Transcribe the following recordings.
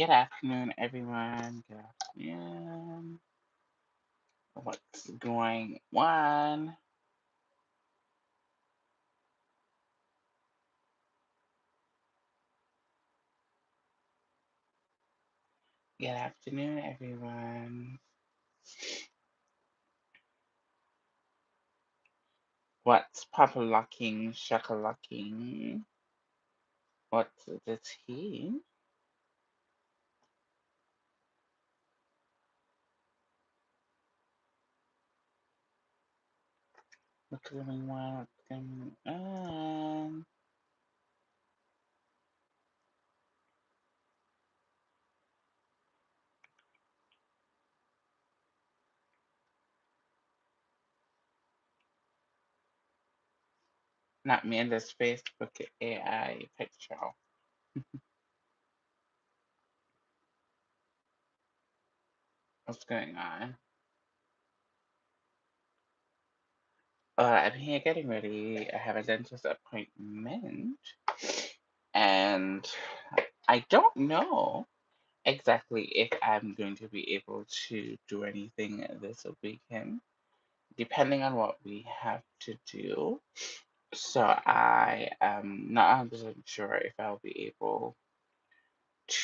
Good afternoon, everyone. Good afternoon. What's going on? Good afternoon, everyone. What's papa locking, shaka locking? What's the tea? What's going on? What's going on? Not me in this Facebook AI picture. What's going on? I'm here getting ready. I have a dentist appointment, and I don't know exactly if I'm going to be able to do anything this weekend, depending on what we have to do. So I am not 100% sure if I'll be able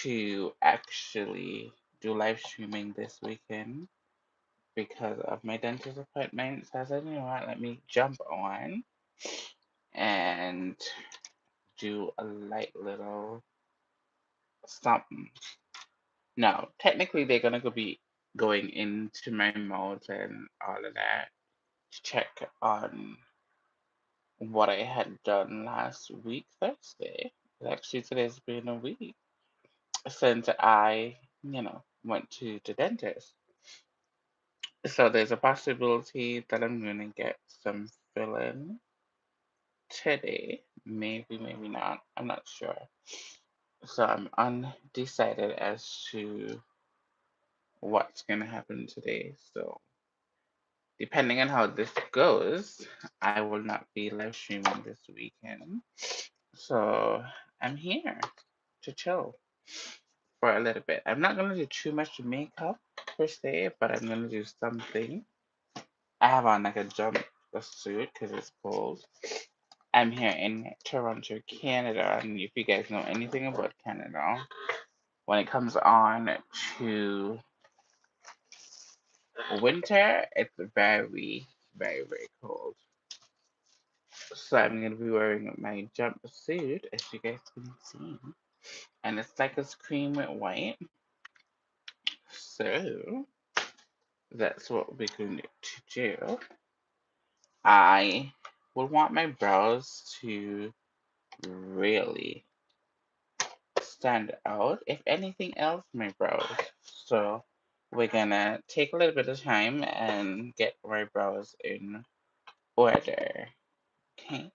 to actually do live streaming this weekend because of my dentist appointment. So I said, you know what, let me jump on and do a light little something. No, technically they're gonna go be going into my mouth and all of that to check on what I had done last week Thursday. Actually, today's been a week since I, went to the dentist. So there's a possibility that I'm gonna get some filling today. Maybe, maybe not. I'm not sure. So I'm undecided as to what's gonna happen today. So depending on how this goes, I will not be live streaming this weekend. So I'm here to chill for a little bit. I'm not gonna do too much makeup per se, but I'm gonna do something. I have on like a suit because it's cold. I'm here in Toronto, Canada, and if you guys know anything about Canada, when it comes on to winter, it's very, very, very cold. So I'm gonna be wearing my jumpsuit, as you guys can see, and it's like a cream white. So that's what we're going to do. I will want my brows to really stand out. If anything else, my brows. So we're gonna take a little bit of time and get my brows in order. Okay,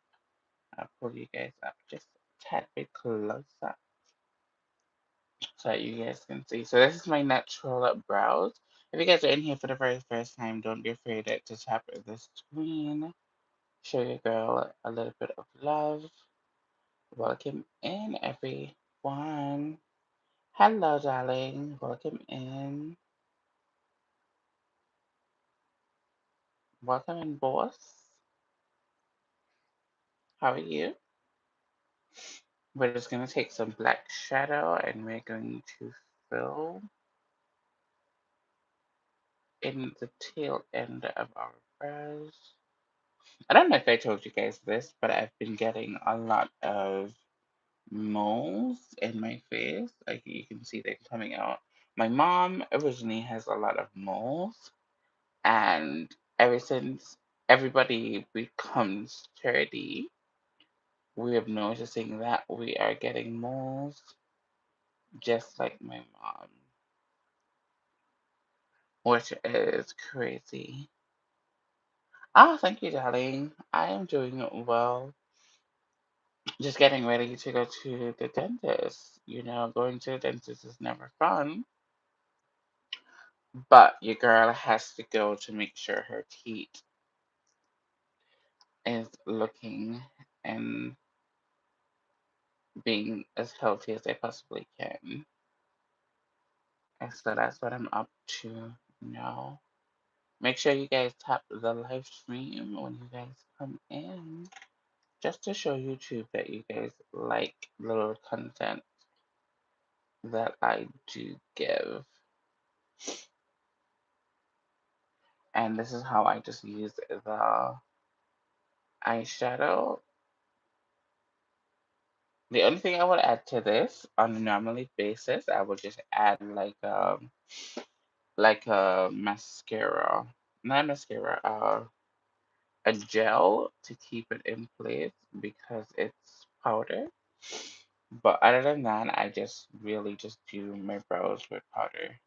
I'll pull you guys up just a tad bit closer so that you guys can see. So this is my natural brows. If you guys are in here for the very first time, don't be afraid to tap the screen. Show your girl a little bit of love. Welcome in, everyone. Hello, darling. Welcome in. Welcome in, boss. How are you? We're just going to take some black shadow and we're going to fill in the tail end of our brows. I don't know if I told you guys this, but I've been getting a lot of moles in my face. Like you can see they're coming out. My mom originally has a lot of moles, and ever since everybody becomes 30, we are noticing that we are getting moles just like my mom, which is crazy. Ah, thank you, darling. I am doing well. Just getting ready to go to the dentist. Going to the dentist is never fun, but your girl has to go to make sure her teeth is looking and being as healthy as they possibly can. So that's what I'm up to now. Make sure you guys tap the live stream when you guys come in, just to show YouTube that you guys like the little content that I do give. And this is how I just use the eyeshadow. The only thing I would add to this on a normally basis, I would just add like a mascara, not mascara, a gel to keep it in place because it's powder. But other than that, I just really just do my brows with powder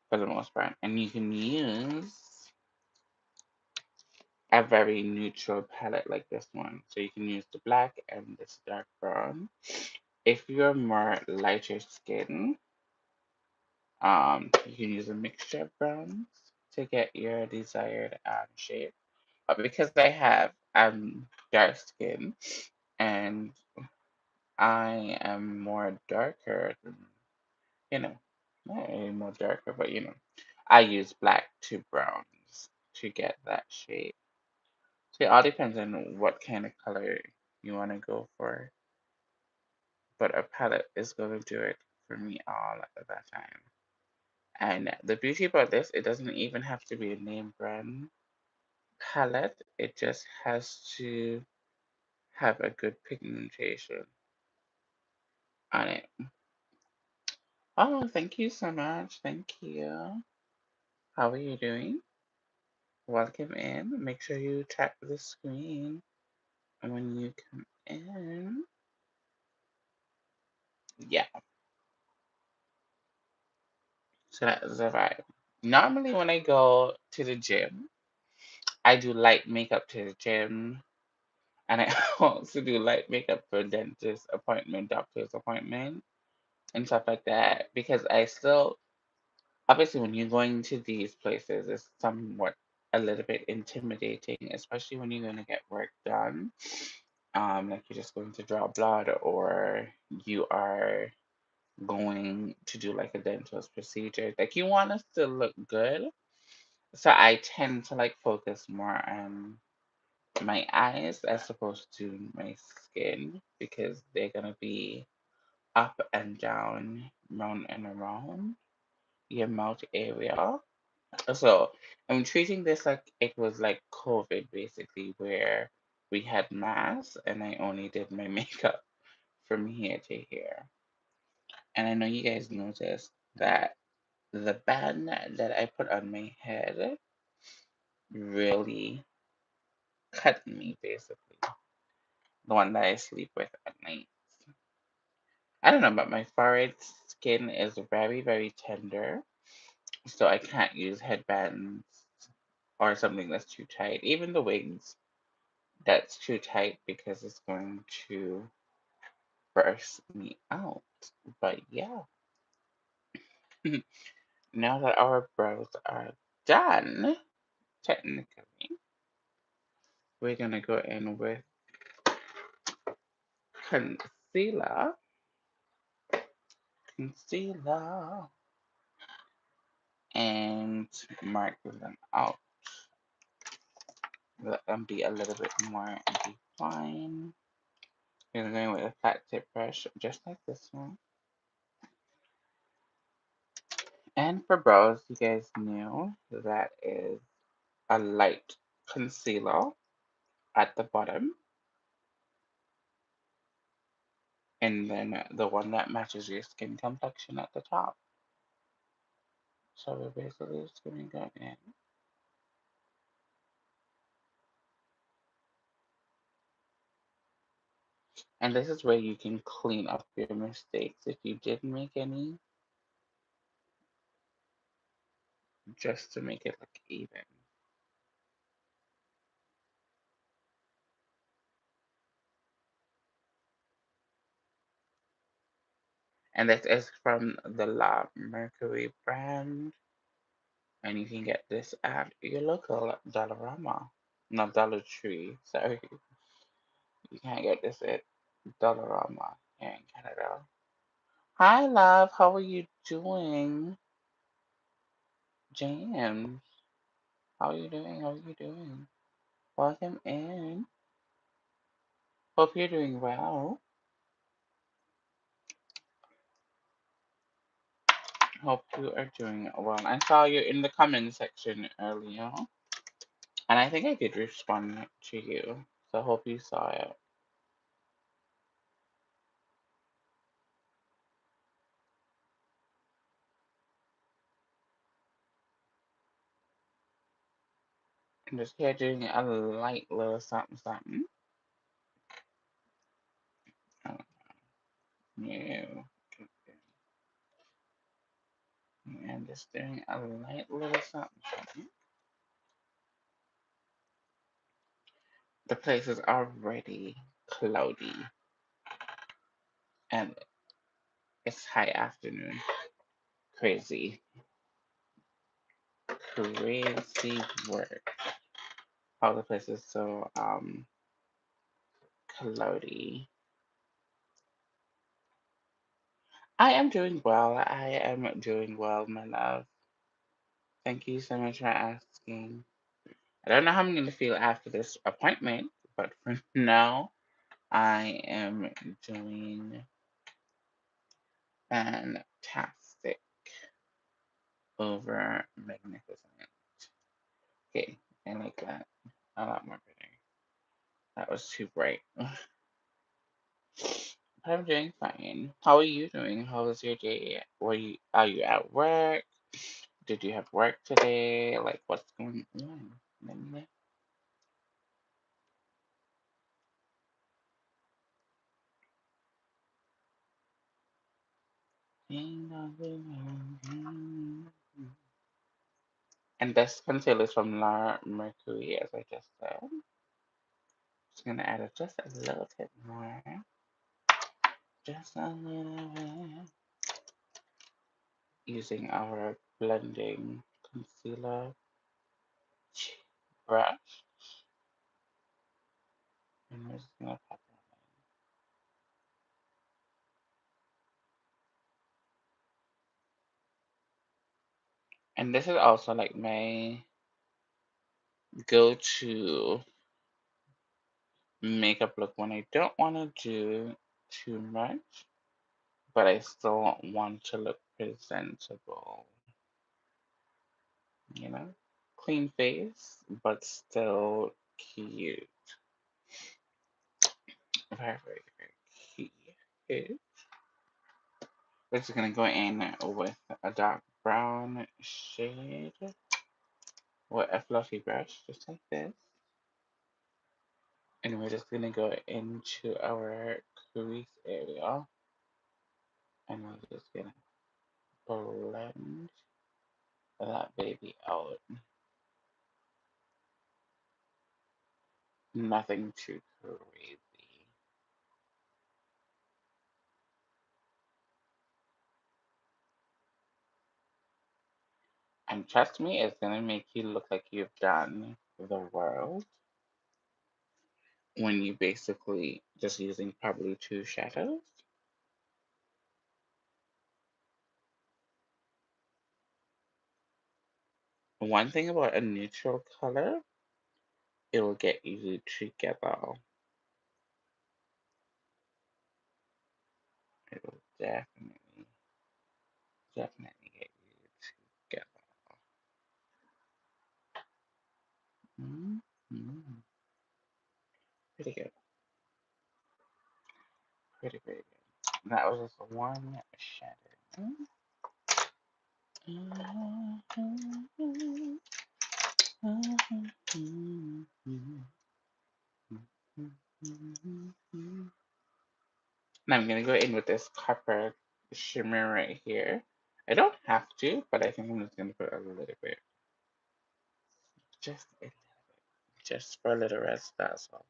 for the most part. And you can use a very neutral palette like this one. So you can use the black and this dark brown. If you're more lighter skin, you can use a mixture of browns to get your desired shade. But because I have dark skin and I am more darker than, you know, not really more darker, but I use black to browns to get that shade. So it all depends on what kind of color you want to go for. But a palette is going to do it for me all at that time. And the beauty about this, it doesn't even have to be a name brand palette. It just has to have a good pigmentation on it. Oh, thank you so much. Thank you. How are you doing? Welcome in. Make sure you tap the screen when you come in. Yeah, so that's the vibe. Normally, when I go to the gym, I do light makeup to the gym, and I also do light makeup for dentist appointment, doctor's appointment, and stuff like that. Because I still, obviously, when you're going to these places, it's somewhat a little bit intimidating, especially when you're going to get work done. Like you're just going to draw blood, or you are going to do like a dentist procedure. Like you want us to look good. So I tend to like focus more on my eyes as opposed to my skin because they're gonna be up and down, round and around your mouth area. So I'm treating this like it was like COVID basically, where we had masks and I only did my makeup from here to here. And I know you guys noticed that the band that I put on my head really cut me basically. The one that I sleep with at night. I don't know, but my forehead skin is very, very tender. So I can't use headbands or something that's too tight. Even the wigs, that's too tight because it's going to burst me out. But yeah, now that our brows are done, technically, we're gonna go in with concealer, concealer, and mark them out. Let them be a little bit more defined. We're going with a flat tip brush, just like this one. And for brows, you guys knew that is a light concealer at the bottom, and then the one that matches your skin complexion at the top. So we're basically just going to go in. And this is where you can clean up your mistakes if you did make any, just to make it look even. And this is from the La Mercury brand. And you can get this at your local Dollarama. Not Dollar Tree, sorry. You can't get this at Dollarama here in Canada. Hi, love. How are you doing? James, how are you doing? How are you doing? Welcome in. Hope you're doing well. Hope you are doing well. I saw you in the comment section earlier, and I think I did respond to you. So hope you saw it. I'm just here doing a light little something something. Oh, no. I'm just doing a light little something something. The place is already cloudy, and it's high afternoon. Crazy. Crazy work. How the place is so cloudy. I am doing well. I am doing well, my love. Thank you so much for asking. I don't know how I'm gonna feel after this appointment, but for now, I am doing fantastic, over magnificent. Okay, I like that a lot more better. That was too bright. I'm doing fine. How are you doing? How was your day? Are you at work? Did you have work today? Like, what's going on? Let me know. And this concealer is from La Mercury, as I just said. Just gonna add it just a little bit more. Just a little bit. Using our blending concealer brush. And we're just gonna pop that in. And this is also like my go-to makeup look when I don't want to do too much, but I still want to look presentable, you know? Clean face, but still cute. Very, very, very cute. We're just gonna go in with a dark brown shade with a fluffy brush, just like this. And we're just gonna go into our crease area, and we're just gonna blend that baby out. Nothing too crazy. And trust me, it's gonna make you look like you've done the world when you basically just using probably two shadows. One thing about a neutral color, it will get you together. It will definitely, definitely get you together. Mm-hmm. Pretty good. Pretty, pretty good. That was just one shadow. And I'm gonna go in with this copper shimmer right here. I don't have to, but I think I'm just gonna put a little bit, just a little bit, just for a little rest. That's all.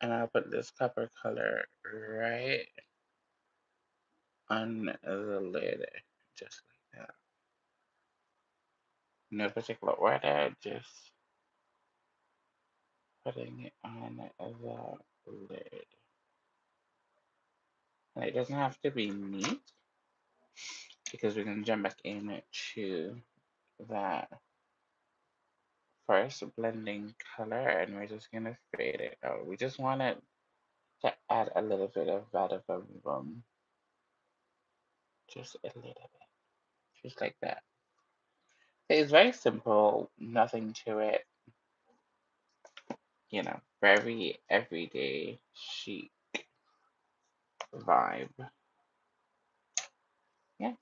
And I'll put this copper color right on the lid, just like that. No particular order, just putting it on the lid. And it doesn't have to be neat because we're going to jump back into that first blending color and we're just going to fade it out. We just want it to add a little bit of that of a just a little bit, just like that. It's very simple, nothing to it, very everyday chic vibe. Yeah.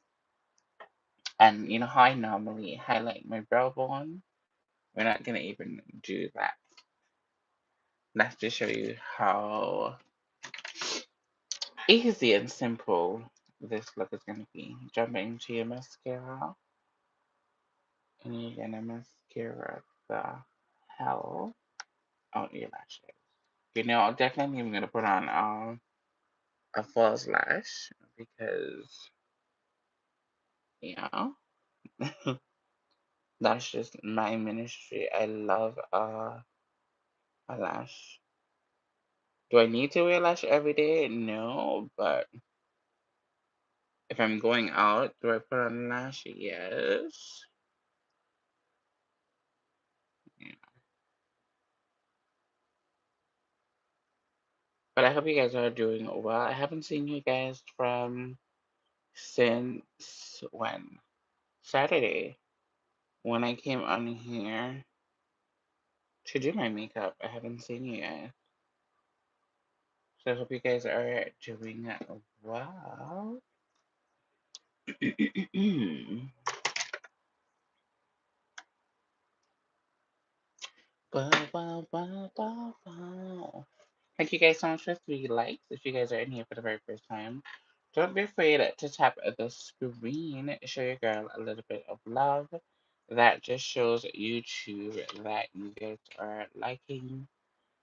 And you know how I normally highlight my brow bone? We're not gonna even do that. That's to show you how easy and simple this look is gonna be. Jump into your mascara and you're gonna mascara the hell out your lashes. Definitely I'm gonna put on a false lash because yeah, that's just my ministry. I love a lash. Do I need to wear lash every day? No, but if I'm going out, do I put on lash? Yes. Yeah. But I hope you guys are doing well. I haven't seen you guys from since when? Saturday, when I came on here to do my makeup. I haven't seen you guys. So I hope you guys are doing well. Wow, wow, wow, wow, wow. Thank you guys so much for 3 likes. If you guys are in here for the very first time, don't be afraid to tap the screen. Show your girl a little bit of love. That just shows YouTube that you guys are liking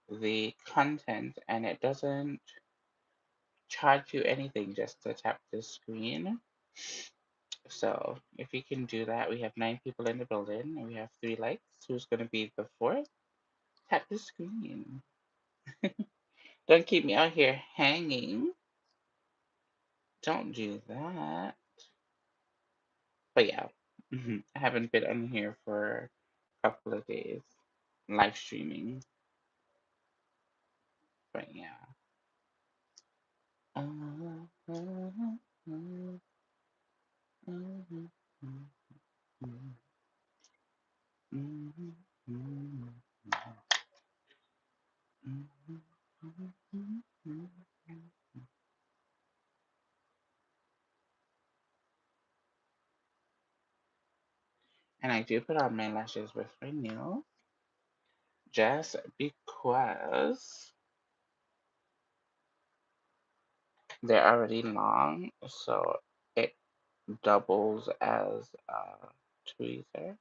the content and it doesn't charge you anything just to tap the screen. So if you can do that, we have 9 people in the building and we have 3 likes. Who's going to be the fourth? Tap the screen. Don't keep me out here hanging. Don't do that. But yeah, I haven't been on here for a couple of days, live streaming. But yeah. And I do put on my lashes with my nails just because they're already long, so it doubles as a tweezer.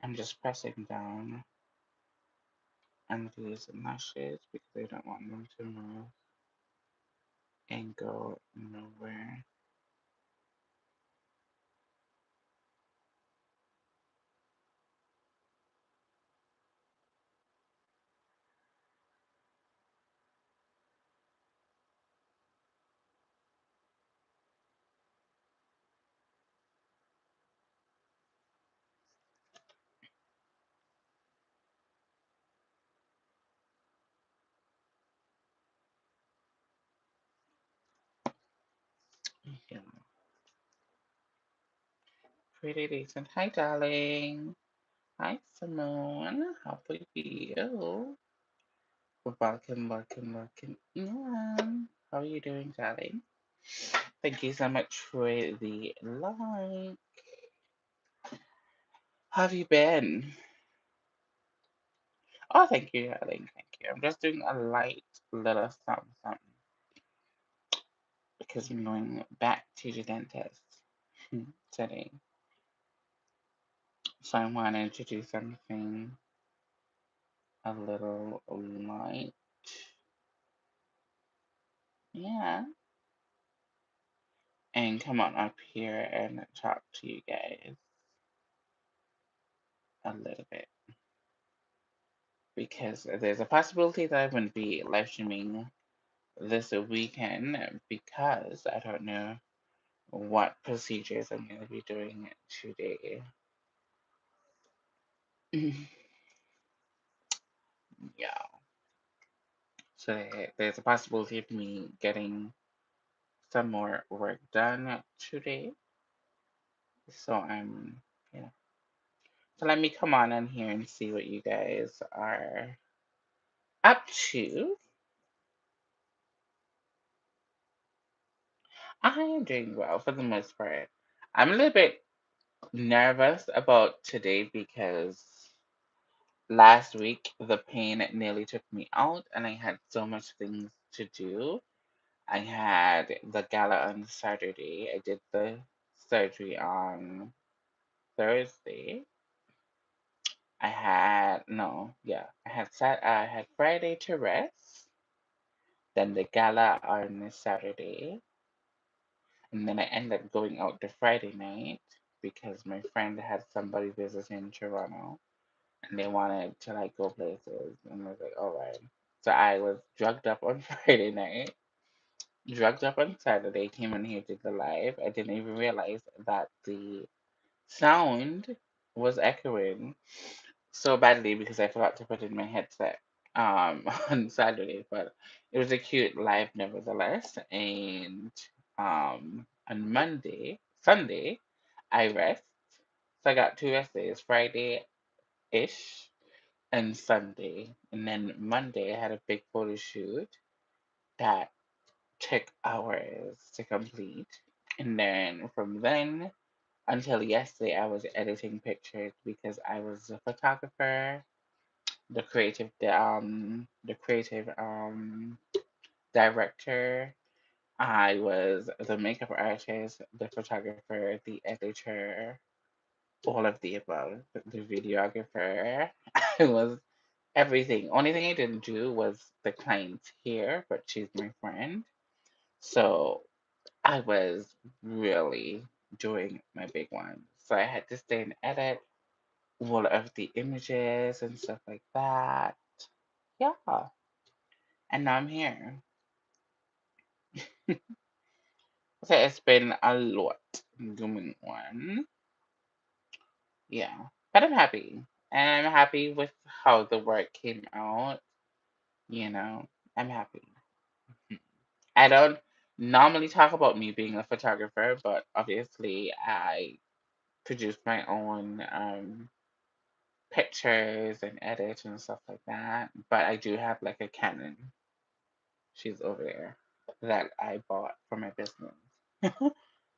I'm just pressing down on these lashes because I don't want them to move and go nowhere. Yeah. Pretty decent. Hi, darling. Hi, Simone. How are you? Welcome, welcome, welcome. Yeah. How are you doing, darling? Thank you so much for the like. How have you been? Oh, thank you, darling. Thank you. I'm just doing a light little something, something. because I'm going back to the dentist today. So I wanted to do something a little light. Yeah. And come on up here and talk to you guys a little bit. Because there's a possibility that I wouldn't be live streaming this weekend because I don't know what procedures I'm going to be doing today. Yeah. So there's a possibility of me getting some more work done today. So yeah. So let me come on in here and see what you guys are up to. I am doing well for the most part. I'm a little bit nervous about today because last week the pain nearly took me out and I had so much things to do. I had the gala on Saturday. I did the surgery on Thursday. I had no, yeah, I had Friday to rest, then the gala on Saturday, and then I ended up going out the Friday night because my friend had somebody visiting in Toronto and they wanted to like go places and I was like, all right. So I was drugged up on Friday night, drugged up on Saturday, came in here, did the live. I didn't even realize that the sound was echoing so badly because I forgot to put in my headset on Saturday, but it was a cute live nevertheless. And on Sunday, I rest. So I got 2 rest days, Friday ish and Sunday. And then Monday I had a big photo shoot that took hours to complete. And then from then until yesterday I was editing pictures because I was a photographer, the creative director. I was the makeup artist, the photographer, the editor, all of the above, the videographer. I was everything. Only thing I didn't do was the client's hair, but she's my friend. So I was really doing my big one. So I had to stay and edit all of the images and stuff like that. Yeah. And now I'm here. So it's been a lot going on. Yeah. But I'm happy. And I'm happy with how the work came out. You know, I'm happy. I don't normally talk about me being a photographer, but obviously I produce my own pictures and edit and stuff like that. But I do have like a Canon. She's over there that I bought for my business.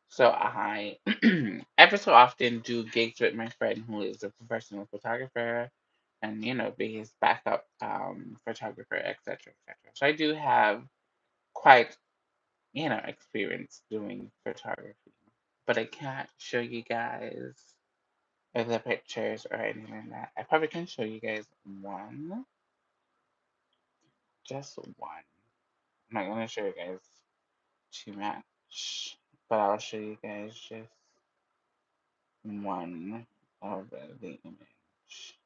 So I ever so often do gigs with my friend who is a professional photographer and be his backup photographer, etc., etc. So I do have quite experience doing photography, but I can't show you guys the pictures or anything like that. I probably can show you guys one, just one. I'm not gonna show you guys too much, but I'll show you guys just one of the image.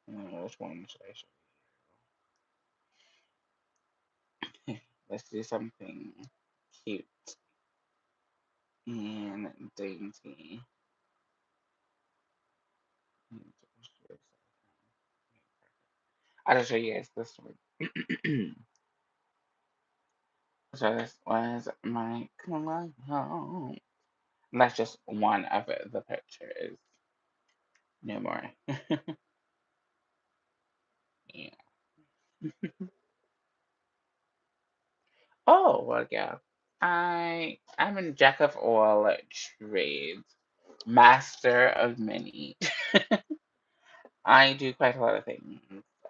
Which one should I show you? Let's do something cute and dainty. I'll show you guys this one. So this was my cologne. That's just one of the pictures. No more. Yeah. Oh, well, yeah. I'm a jack of all trades, master of many. I do quite a lot of things.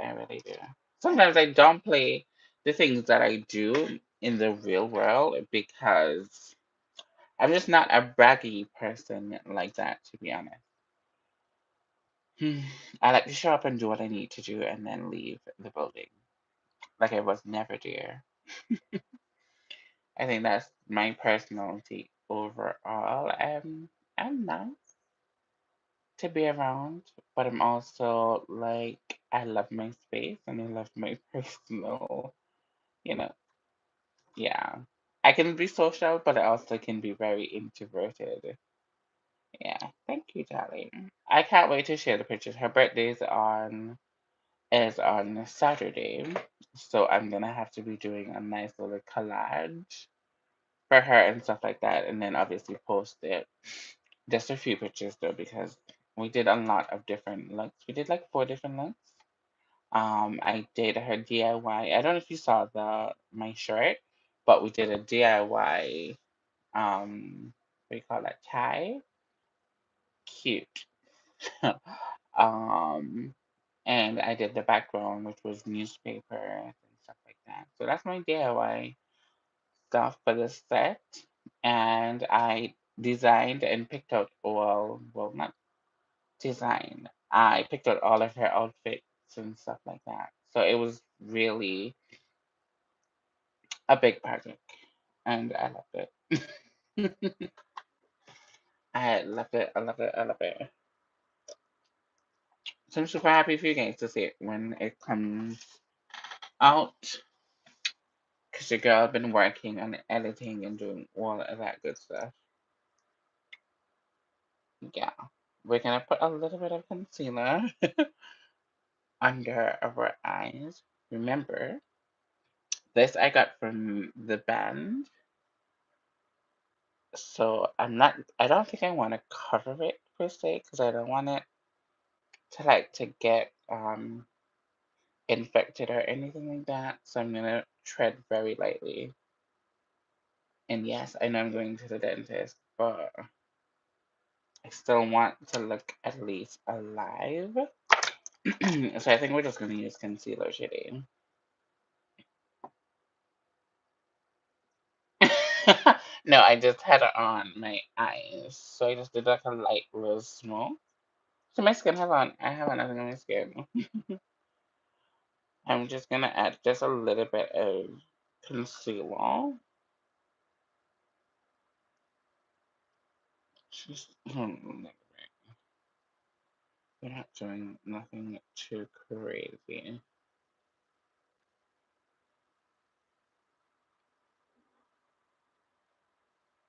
I really do. Sometimes I downplay the things that I do in the real world because I'm just not a braggy person like that, to be honest. Hmm. I like to show up and do what I need to do and then leave the building like I was never there. I think that's my personality overall. I'm nice to be around, but I'm also like I love my space and I love my personal, you know, yeah. I can be social, but I also can be very introverted. Yeah, thank you, darling. I can't wait to share the pictures. Her birthday is on Saturday, so I'm gonna have to be doing a nice little collage for her and stuff like that, and then obviously post it. Just a few pictures though, because we did a lot of different looks. We did like four different looks. I did her DIY. I don't know if you saw the my shirt, but we did a DIY. What do you call that? Tie. Cute. um, and I did the background, which was newspaper and stuff like that. So that's my DIY stuff for the set. And I designed and picked out well, not designed. I picked out all of her outfits and stuff like that. So it was really a big project, and I loved it. I loved it. I love it. I love it. So I'm super happy for you guys to see it when it comes out. Because your girl been working on editing and doing all of that good stuff. Yeah. We're gonna put a little bit of concealer under our eyes. Remember, this I got from the band. So I don't think I want to cover it per se because I don't want it to to get infected or anything like that. So I'm gonna tread very lightly. And yes, I know I'm going to the dentist, but I still want to look at least alive. So I think we're just gonna use concealer today. No, I just had it on my eyes. So I just did like a light rose smoke. So my skin has on I have nothing on my skin. I'm just gonna add just a little bit of concealer. Just we're not doing nothing too crazy.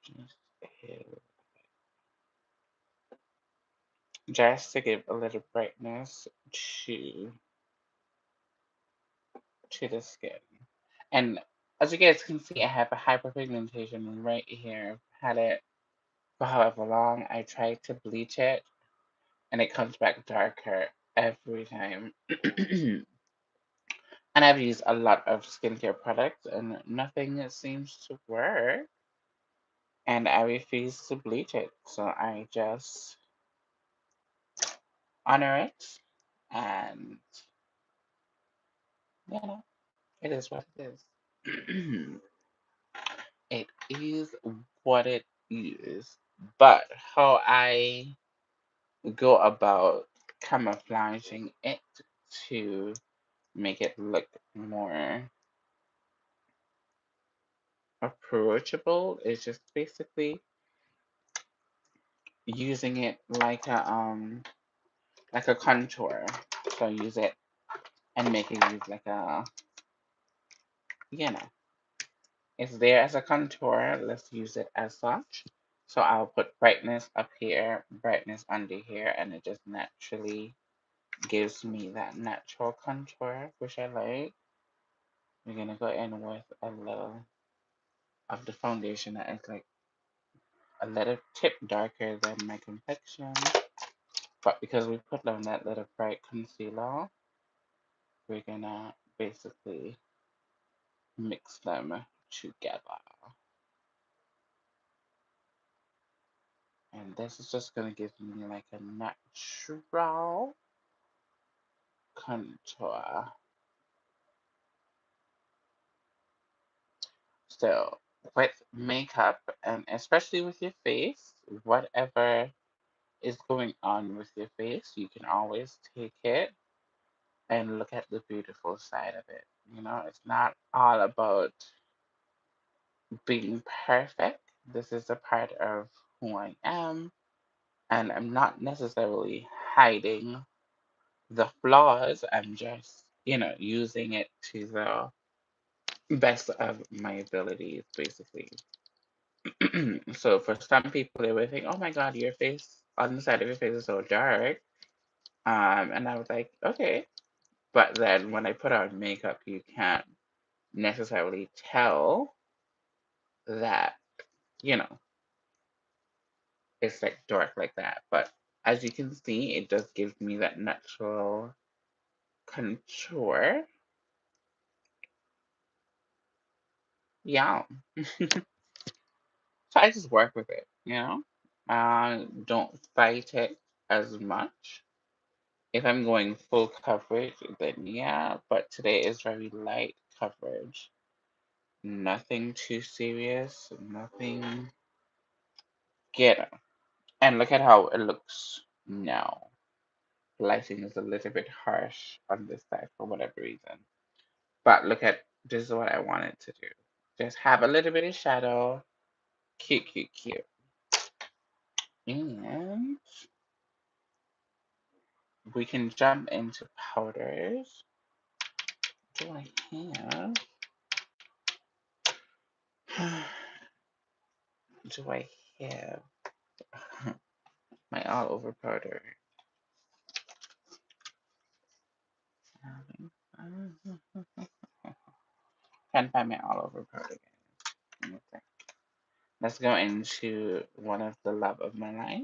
Just a- just to give a little brightness to the skin. And as you guys can see, I have a hyperpigmentation right here. I've had it for however long. I tried to bleach it, and it comes back darker every time. And I've used a lot of skincare products, and nothing seems to work. And I refuse to bleach it, so I just honor it, and you know, it is what it is. It is what it is. But how I go about camouflaging it to make it look more approachable is just basically using it like a contour. So use it and make it use like a you know it's there as a contour. Let's use it as such. So I'll put brightness up here, brightness under here, and it just naturally gives me that natural contour, which I like. We're gonna go in with a little of the foundation that is like a little tip darker than my complexion. But because we put down that little bright concealer, we're gonna basically mix them together. And this is just gonna give me like a natural contour. So with makeup, and especially with your face, whatever is going on with your face, you can always take it and look at the beautiful side of it. It's not all about being perfect. This is a part of who I am, and I'm not necessarily hiding the flaws. I'm just, using it to the best of my abilities, basically. So for some people, they would think, "Oh my God, your face on the side of your face is so dark." And I was like, "Okay," but then when I put on makeup, you can't necessarily tell that, you know, it's like dark like that. But as you can see, it does give me that natural contour. Yeah. So I just work with it. Don't fight it as much. If I'm going full coverage, then yeah, but today is very light coverage. Nothing too serious, nothing ghetto. And look at how it looks now. Lighting is a little bit harsh on this side for whatever reason. But look at this is what I wanted to do. Just have a little bit of shadow. Cute, cute, cute. And we can jump into powders. Do I have do I have my all over powder? Can't find my all over powder. Okay. Let's go into one of the love of my life,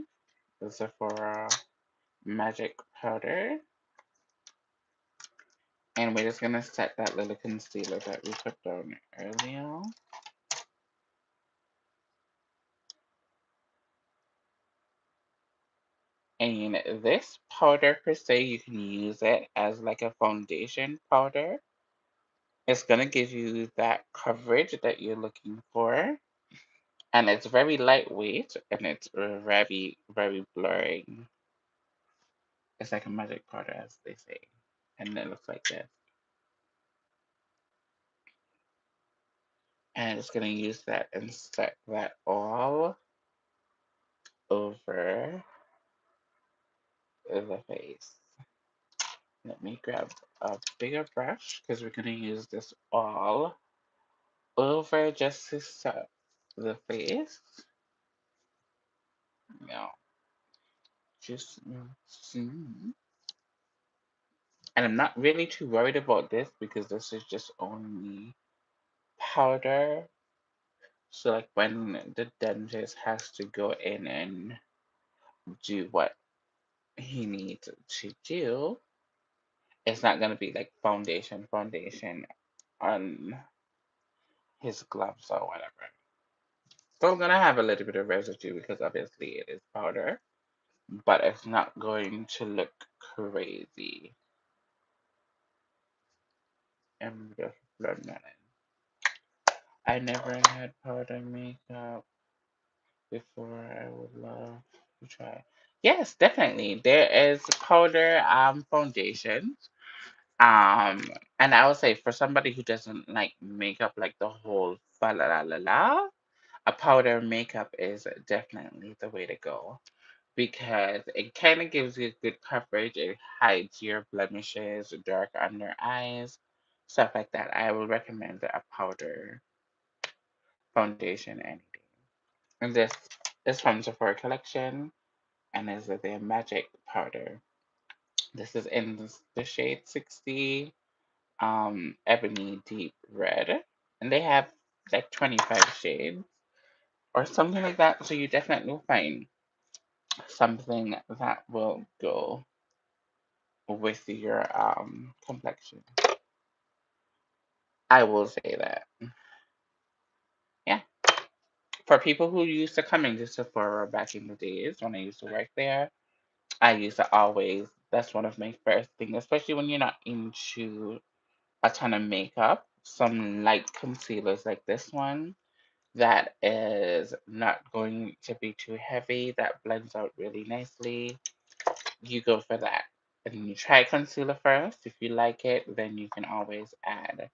the Sephora Magic Powder. And we're just gonna set that little concealer that we put down earlier. And this powder per se, you can use it as like a foundation powder. It's gonna give you that coverage that you're looking for. And it's very lightweight and it's very, very blurring. It's like a magic powder, as they say. And it looks like this. And it's gonna use that and set that all over the face. Let me grab a bigger brush because we're gonna use this all over just to set the face. No, just and I'm not really too worried about this because this is just only powder. So like when the dentist has to go in and do what he needs to do, it's not gonna be like foundation on his gloves or whatever. Still gonna have a little bit of residue because obviously it is powder, but it's not going to look crazy. I'm just blend that in. I never had powder makeup before. I would love to try. Yes, definitely. There is powder foundation. Um, and I would say for somebody who doesn't like makeup like the whole fa la la la la, a powder makeup is definitely the way to go because it kind of gives you good coverage. It hides your blemishes, dark under eyes, stuff like that. I will recommend a powder foundation any day. And this is from Sephora Collection and is their magic powder. This is in the shade 60 ebony deep red, and they have like 25 shades or something like that, so you definitely will find something that will go with your complexion. I will say that. Yeah. For people who used to come into Sephora back in the days when I used to work there, I used to that's one of my first things, especially when you're not into a ton of makeup. some light concealers like this one that is not going to be too heavy, that blends out really nicely, you go for that. And you try concealer first. If you like it, then you can always add.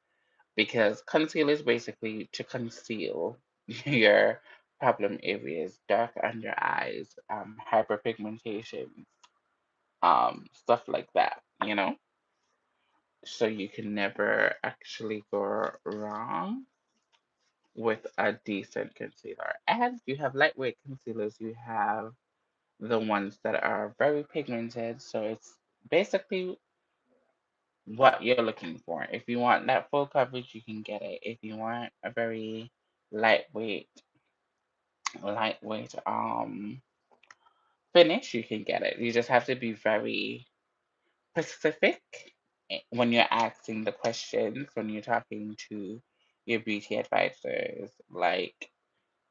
Because concealer is basically to conceal your problem areas, dark under eyes, hyperpigmentation, stuff like that, you know? So you can never actually go wrong with a decent concealer. And you have lightweight concealers, you have the ones that are very pigmented. So it's basically what you're looking for. If you want that full coverage, you can get it. If you want a very lightweight, lightweight finish, you can get it. You just have to be very specific when you're asking the questions, when you're talking to your beauty advisors. Like,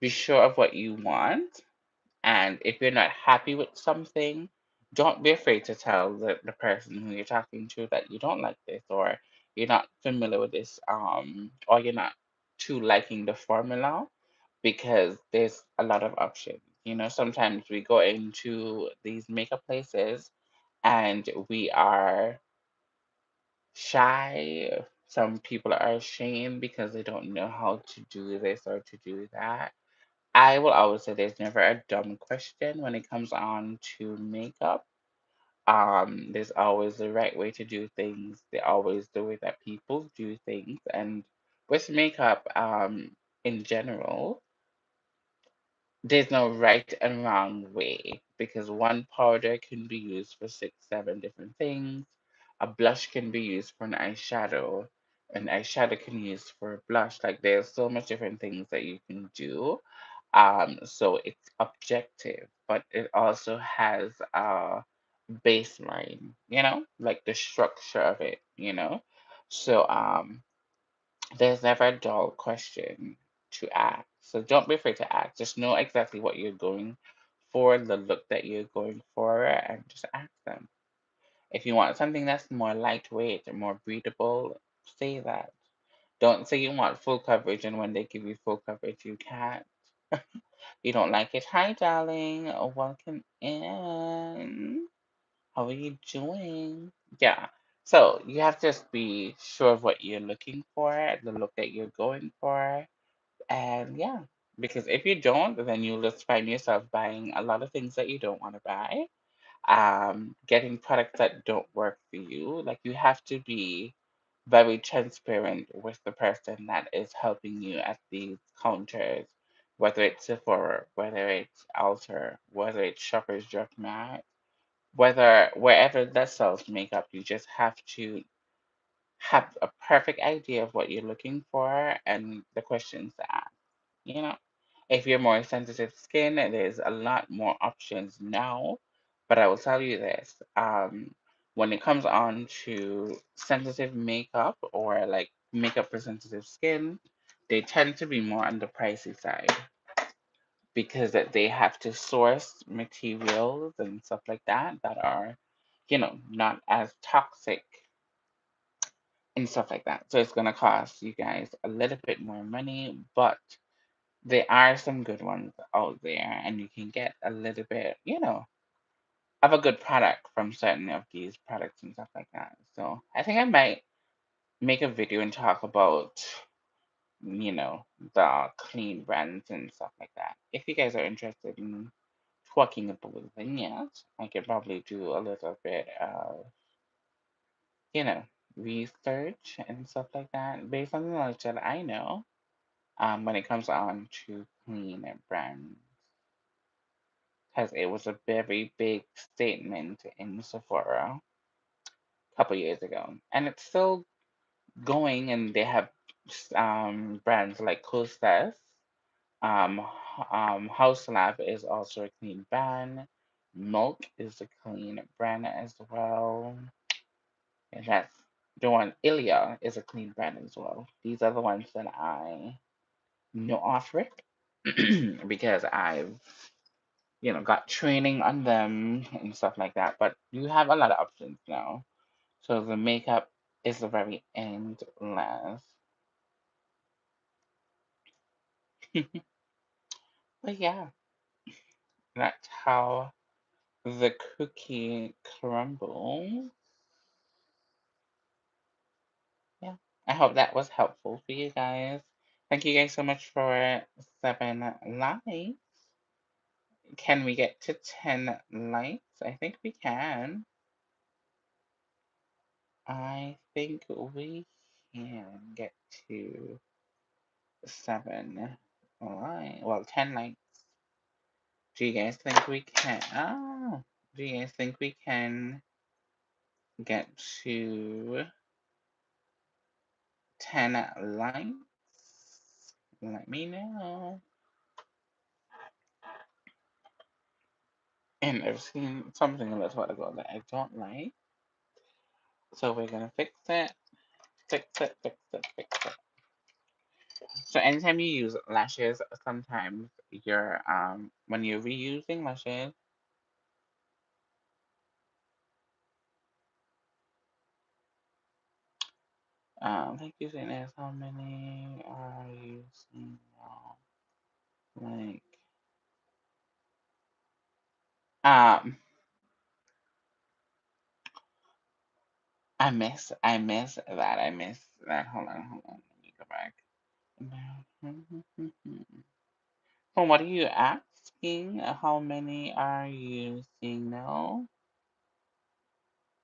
be sure of what you want. And if you're not happy with something, don't be afraid to tell the person who you're talking to that you don't like this, or you're not familiar with this, or you're not too liking the formula, because there's a lot of options. You know, sometimes we go into these makeup places and we are shy. Some people are ashamed because they don't know how to do this or to do that. I will always say there's never a dumb question when it comes on to makeup. There's always the right way to do things. There's always the way that people do things. And with makeup, in general, there's no right and wrong way because one powder can be used for six, seven different things. A blush can be used for an eyeshadow. An eyeshadow can be used for a blush. Like there's so much different things that you can do. So it's objective, but it also has a baseline, you know, like the structure of it, you know. So there's never a dull question to ask. So don't be afraid to ask. Just know exactly what you're going for, the look that you're going for, and just ask them. If you want something that's more lightweight and more breathable, say that. Don't say you want full coverage and when they give you full coverage, you can't. You don't like it. Hi, darling. Welcome in. How are you doing? Yeah. So you have to just be sure of what you're looking for, the look that you're going for. And yeah, because if you don't, then you'll just find yourself buying a lot of things that you don't want to buy, getting products that don't work for you. Like you have to be very transparent with the person that is helping you at these counters, whether it's Sephora, whether it's Ulta, whether it's Shoppers Drug Mart, whether wherever that sells makeup, you just have to have a perfect idea of what you're looking for and the questions to ask. You know, if you're more sensitive skin, there's a lot more options now. But I will tell you this, when it comes on to sensitive makeup or like makeup for sensitive skin, they tend to be more on the pricey side because that they have to source materials and stuff like that that are, you know, not as toxic and stuff like that. So it's gonna cost you guys a little bit more money, but there are some good ones out there, and you can get a little bit, you know, of a good product from certain of these products and stuff like that. So I think I might make a video and talk about, you know, the clean brands and stuff like that. If you guys are interested in talking about it, I could probably do a little bit of, you know, research and stuff like that based on the knowledge that I know when it comes on to clean brands. Because it was a very big statement in Sephora a couple years ago. And it's still going, and they have brands like Costas. House Lab is also a clean brand. Milk is a clean brand as well. And that's the one. Ilia is a clean brand as well. These are the ones that I know off rip because I've, you know, got training on them and stuff like that. But you have a lot of options now. So the makeup is the very endless. But yeah, that's how the cookie crumbles. Yeah. I hope that was helpful for you guys. Thank you guys so much for 7 likes. Can we get to 10 likes? I think we can. I think we can get to 7 likes. Well, 10 likes. Do you guys think we can? Oh, do you guys think we can get to 10 likes? Let me know. And I've seen something a little while ago that I don't like. So we're gonna fix it. Fix it, fix it, fix it. So anytime you use lashes, sometimes you're when you're reusing lashes, like you said, ask how many are you seeing now? Like um I miss that. I miss that. Hold on. Let me go back. Well, what are you asking? How many are you seeing now?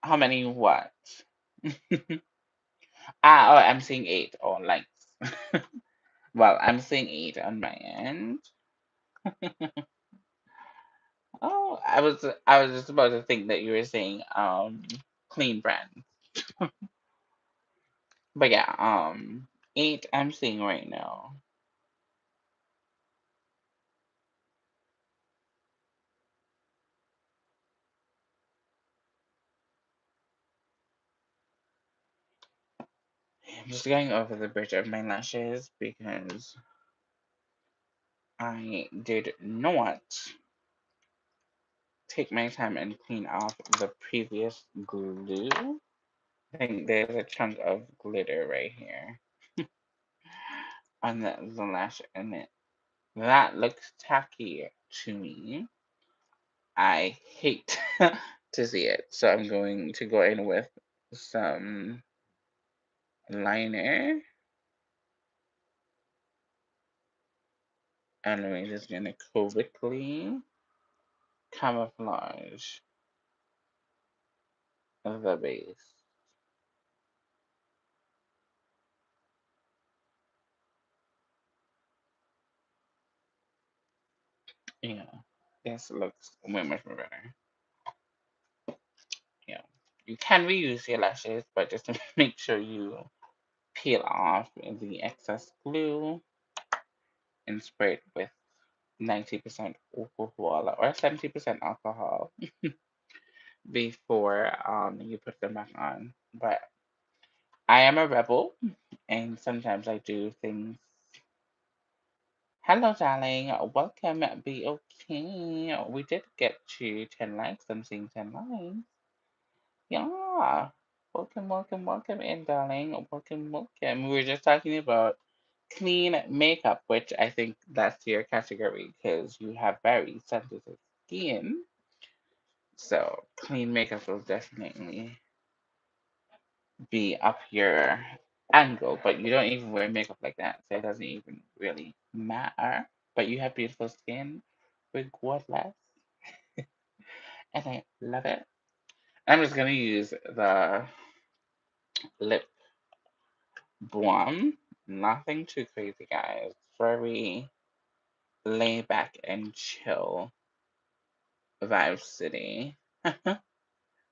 How many what? Oh, I'm seeing 8. Oh, likes. Well, I'm seeing 8 on my end. Oh, I was just about to think that you were saying clean brand. But yeah, 8 I'm seeing right now. I'm just going over the bridge of my lashes because I did not take my time and clean off the previous glue. I think there's a chunk of glitter right here on the lash, and that looks tacky to me. I hate to see it, so I'm going to go in with some liner, and we're just gonna quickly camouflage the base. Yeah, this looks way much more better. Yeah, you can reuse your lashes, but just to make sure you peel off the excess glue and spray it with 90% alcohol or 70% alcohol before you put them back on. But I am a rebel, and sometimes I do things. Hello, darling. Welcome. Be okay. We did get to 10 likes. I'm seeing 10 likes. Yeah. Welcome, welcome, welcome in, darling. Welcome, welcome. We were just talking about clean makeup, which I think that's your category because you have very sensitive skin. So clean makeup will definitely be up your angle, but you don't even wear makeup like that, so it doesn't even really matter. But you have beautiful skin, regardless, and I love it. I'm just gonna use the lip balm. Nothing too crazy, guys. Very laid back and chill vibe city.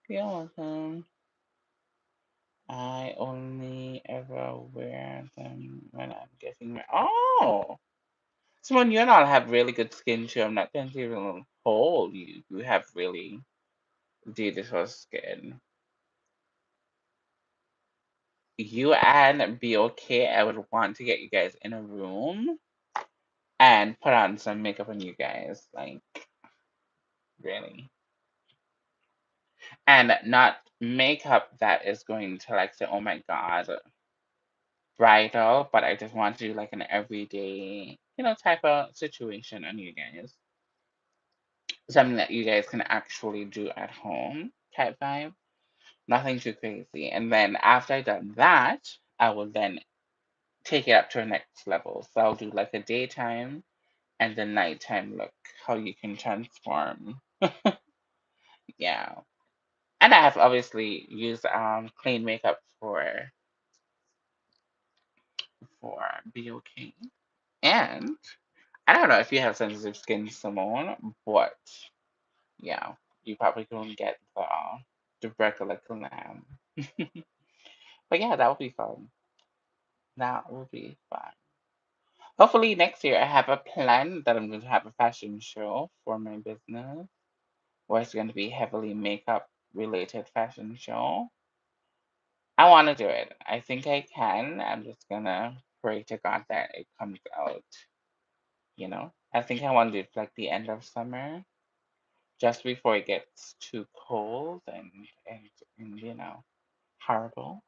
You're welcome. I only ever wear them when I'm getting my. Oh! Simone, you and all have really good skin too. I'm not going to even hold you. You have really beautiful skin. You and be okay. I would want to get you guys in a room and put on some makeup on you guys. Like, really. And not makeup that is going to like say, oh my God, bridal, but I just want to do like an everyday, type of situation on you guys. Something that you guys can actually do at home type vibe. Nothing too crazy. And then after I've done that, I will then take it up to the next level. So I'll do like a daytime and the nighttime look, how you can transform. Yeah. And I have obviously used clean makeup for BOK. And I don't know if you have sensitive skin, Simone, but yeah, you probably couldn't get the regular glam. But yeah, that would be fun. That will be fun. Hopefully next year I have a plan that I'm going to have a fashion show for my business, where it's going to be heavily makeup related fashion show. I want to do it. I think I can. I'm just gonna pray to God that it comes out. I think I want to do it like the end of summer, just before it gets too cold and horrible.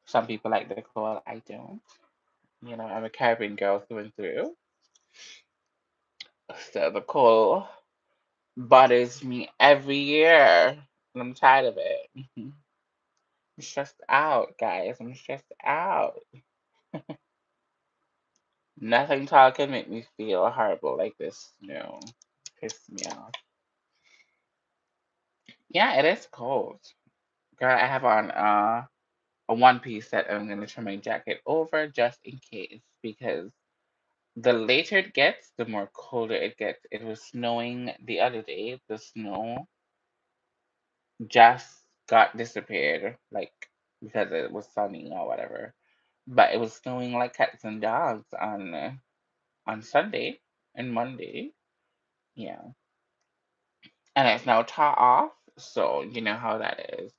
Some people like the cold, I don't. I'm a Caribbean girl through and through. So the cold bothers me every year. And I'm tired of it. I'm stressed out, guys. I'm stressed out. Nothing tall can make me feel horrible like this. No, piss me off. Yeah, it is cold. Girl, I have on a one piece that I'm gonna turn my jacket over just in case because the later it gets, the more colder it gets. It was snowing the other day. The snow just got disappeared, like because it was sunny or whatever. But it was snowing like cats and dogs on Sunday and Monday. Yeah. And it's now taught off, so you know how that is.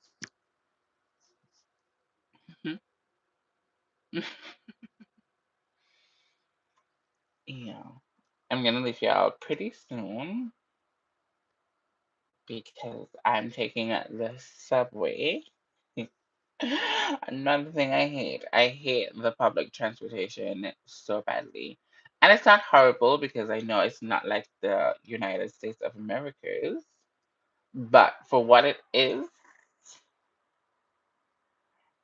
Yeah. I'm gonna leave you out pretty soon because I'm taking the subway. Another thing I hate. I hate the public transportation so badly. And it's not horrible because I know it's not like the United States of America's, but for what it is,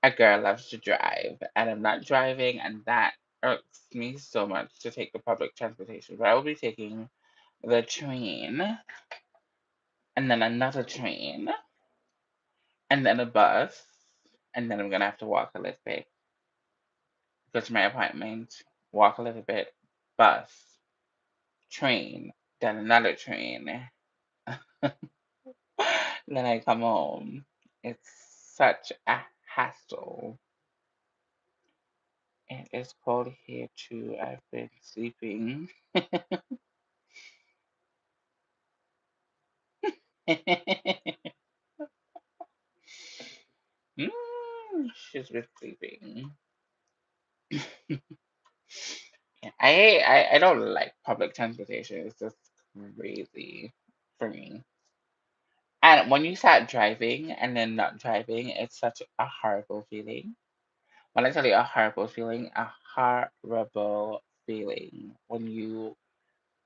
a girl loves to drive, and I'm not driving, and that irks me so much to take the public transportation. But I will be taking the train, and then another train, and then a bus, and then I'm gonna have to walk a little bit, go to my appointment, walk a little bit, bus, train, then another train. Then I come home. It's such a hassle. It is cold here too. I've been sleeping. She's been sleeping. Yeah, I don't like public transportation. It's just crazy for me. And when you start driving and then not driving, it's such a horrible feeling. When I tell you a horrible feeling, a horrible feeling when you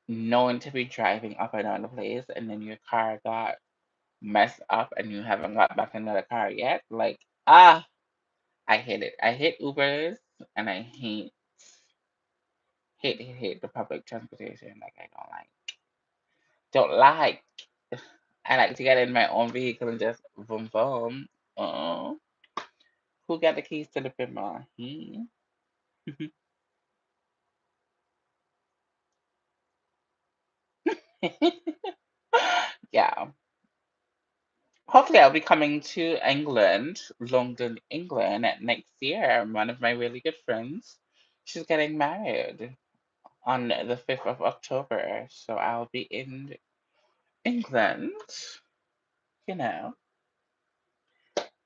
knowing to be driving up and down the place and then your car got messed up and you haven't got back another car yet. Like, I hate it. I hate Ubers and I hate the public transportation. Like I don't like. I like to get in my own vehicle and just boom boom. Oh, who got the keys to the bimmer? Hmm? Yeah. Hopefully, I'll be coming to England, London, England next year. One of my really good friends, she's getting married on the 5th of October. So I'll be in England, you know,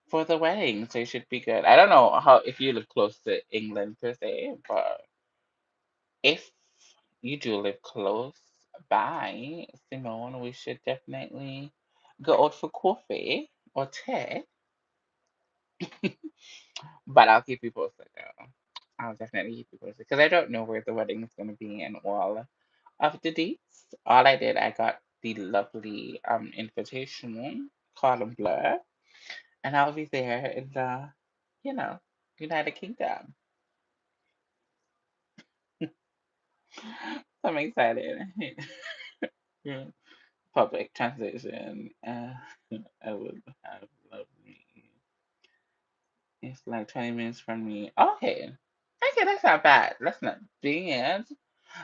for the wedding. So it should be good. I don't know how if you live close to England per se, but if you do live close by, Simone, we should definitely go out for coffee or tea. But I'll keep you posted, girl. I'll definitely keep you posted because I don't know where the wedding is going to be and all of the dates. All I did, I got the lovely invitation, cardon bleu, and I'll be there in the, you know, United Kingdom. I'm excited. Yeah. Public transition. I would have lovely. It's like 20 minutes from me. Okay. Okay, that's not bad. That's not bad.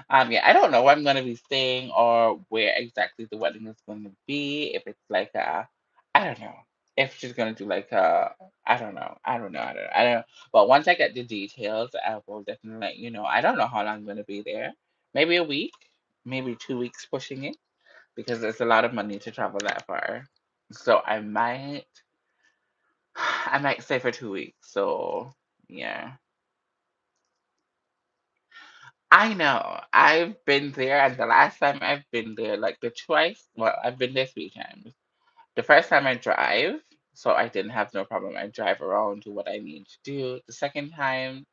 Yeah, I don't know where I'm gonna be staying or where exactly the wedding is going to be. If it's like I don't know. If she's gonna do like I don't know. I don't know. But once I get the details, I will definitely let you know. I don't know how long I'm gonna be there. Maybe a week, maybe 2 weeks pushing it because it's a lot of money to travel that far. So I might stay for 2 weeks. So yeah. I know. I've been there, and the last time I've been there, like the twice, well, I've been there 3 times. The first time I drive, so I didn't have no problem. I drive around, do what I need to do. The second time,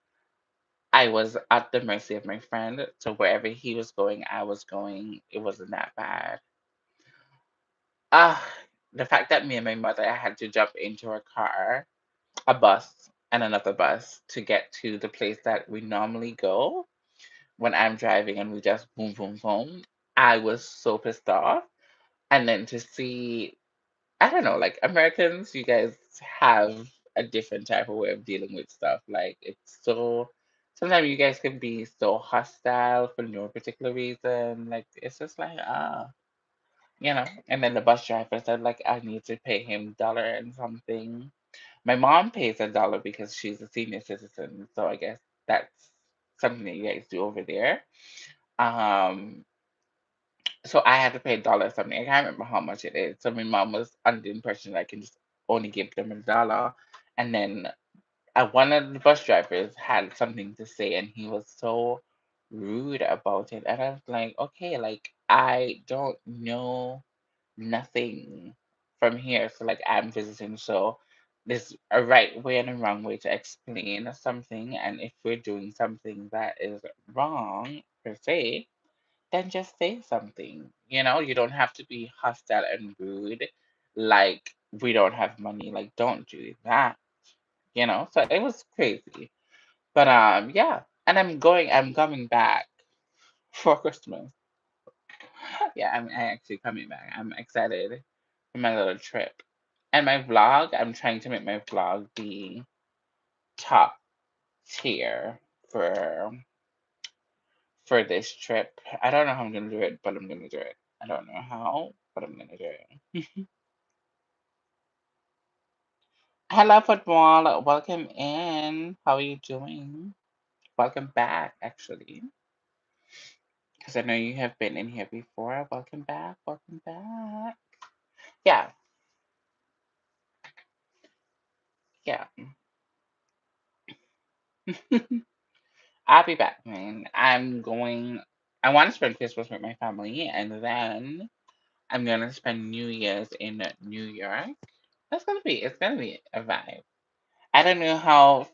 I was at the mercy of my friend, so wherever he was going, I was going. It wasn't that bad. Ah, the fact that me and my mother had to jump into a car, a bus, and another bus to get to the place that we normally go when I'm driving and we just boom, boom, boom. I was so pissed off. And then to see, I don't know, like Americans, you guys have a different type of way of dealing with stuff. Like it's so, sometimes you guys can be so hostile for no particular reason. Like it's just like, And then the bus driver said, like, I need to pay him dollar and something. My mom pays $1 because she's a senior citizen. So I guess that's something that you guys do over there. Um, so I had to pay $1 something. I can't remember how much it is. So my mom was under the impression that I can just only give them $1. And then one of the bus drivers had something to say, and he was so rude about it. And I was like, okay, like I don't know nothing from here. So like I'm visiting, so there's a right way and a wrong way to explain something. And if we're doing something that is wrong per se, then just say something. You don't have to be hostile and rude. Like we don't have money. Like don't do that. So it was crazy. But yeah. And I'm coming back for Christmas. Yeah, I actually coming back. I'm excited for my little trip. And my vlog, I'm trying to make my vlog be top tier for for this trip. I don't know how I'm gonna do it, but I'm gonna do it. I don't know how, but I'm gonna do it. Hello, football. Welcome in. How are you doing? Welcome back, actually, because I know you have been in here before. Welcome back. Welcome back. Yeah, yeah. I'll be back, man. I want to spend Christmas with my family, and then I'm gonna spend New Year's in New York. It's gonna be a vibe. I don't know how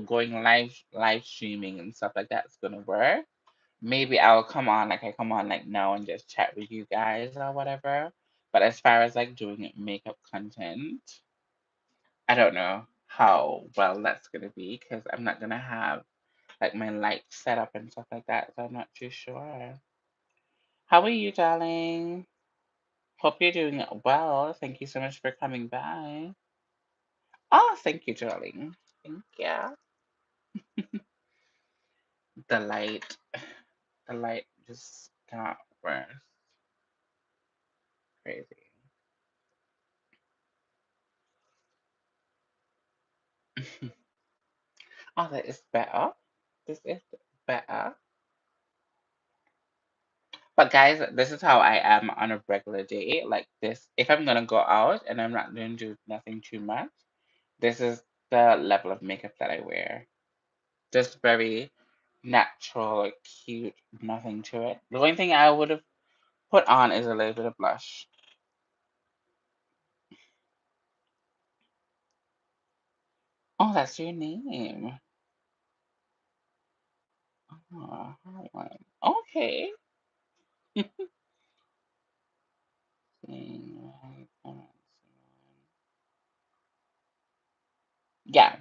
going live streaming and stuff like that is gonna work. Maybe I'll come on like I come on like now and just chat with you guys or whatever. But as far as like doing makeup content, I don't know how well that's gonna be because I'm not gonna have like my light set up and stuff like that, so I'm not too sure. How are you, darling? Hope you're doing well. Thank you so much for coming by. Oh, thank you, darling. Thank you. The light, the light just got worse. Crazy. Oh, that is better. This is better. But guys, this is how I am on a regular day. Like this, if I'm gonna go out and I'm not gonna do nothing too much, this is the level of makeup that I wear. Just very natural, cute, nothing to it. The only thing I would have put on is a little bit of blush. Oh, that's your name. Okay. Yeah,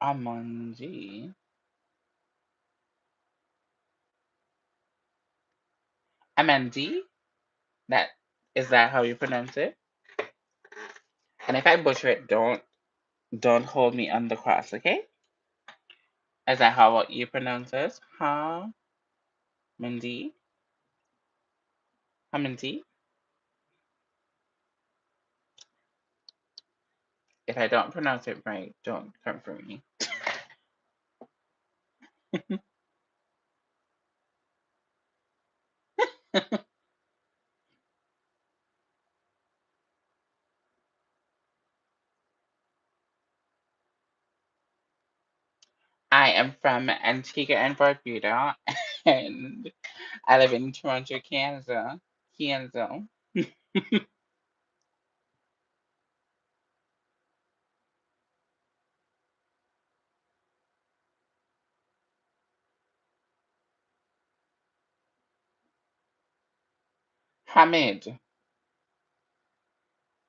Amanji. Amandi? That is that how you pronounce it? And if I butcher it, don't hold me on the cross, okay? Is that how you pronounce it? Huh? Mandi? Hamandi? If I don't pronounce it right, don't come for me. I am from Antigua and Barbuda, and I live in Toronto, Canada. Canada. Hamid.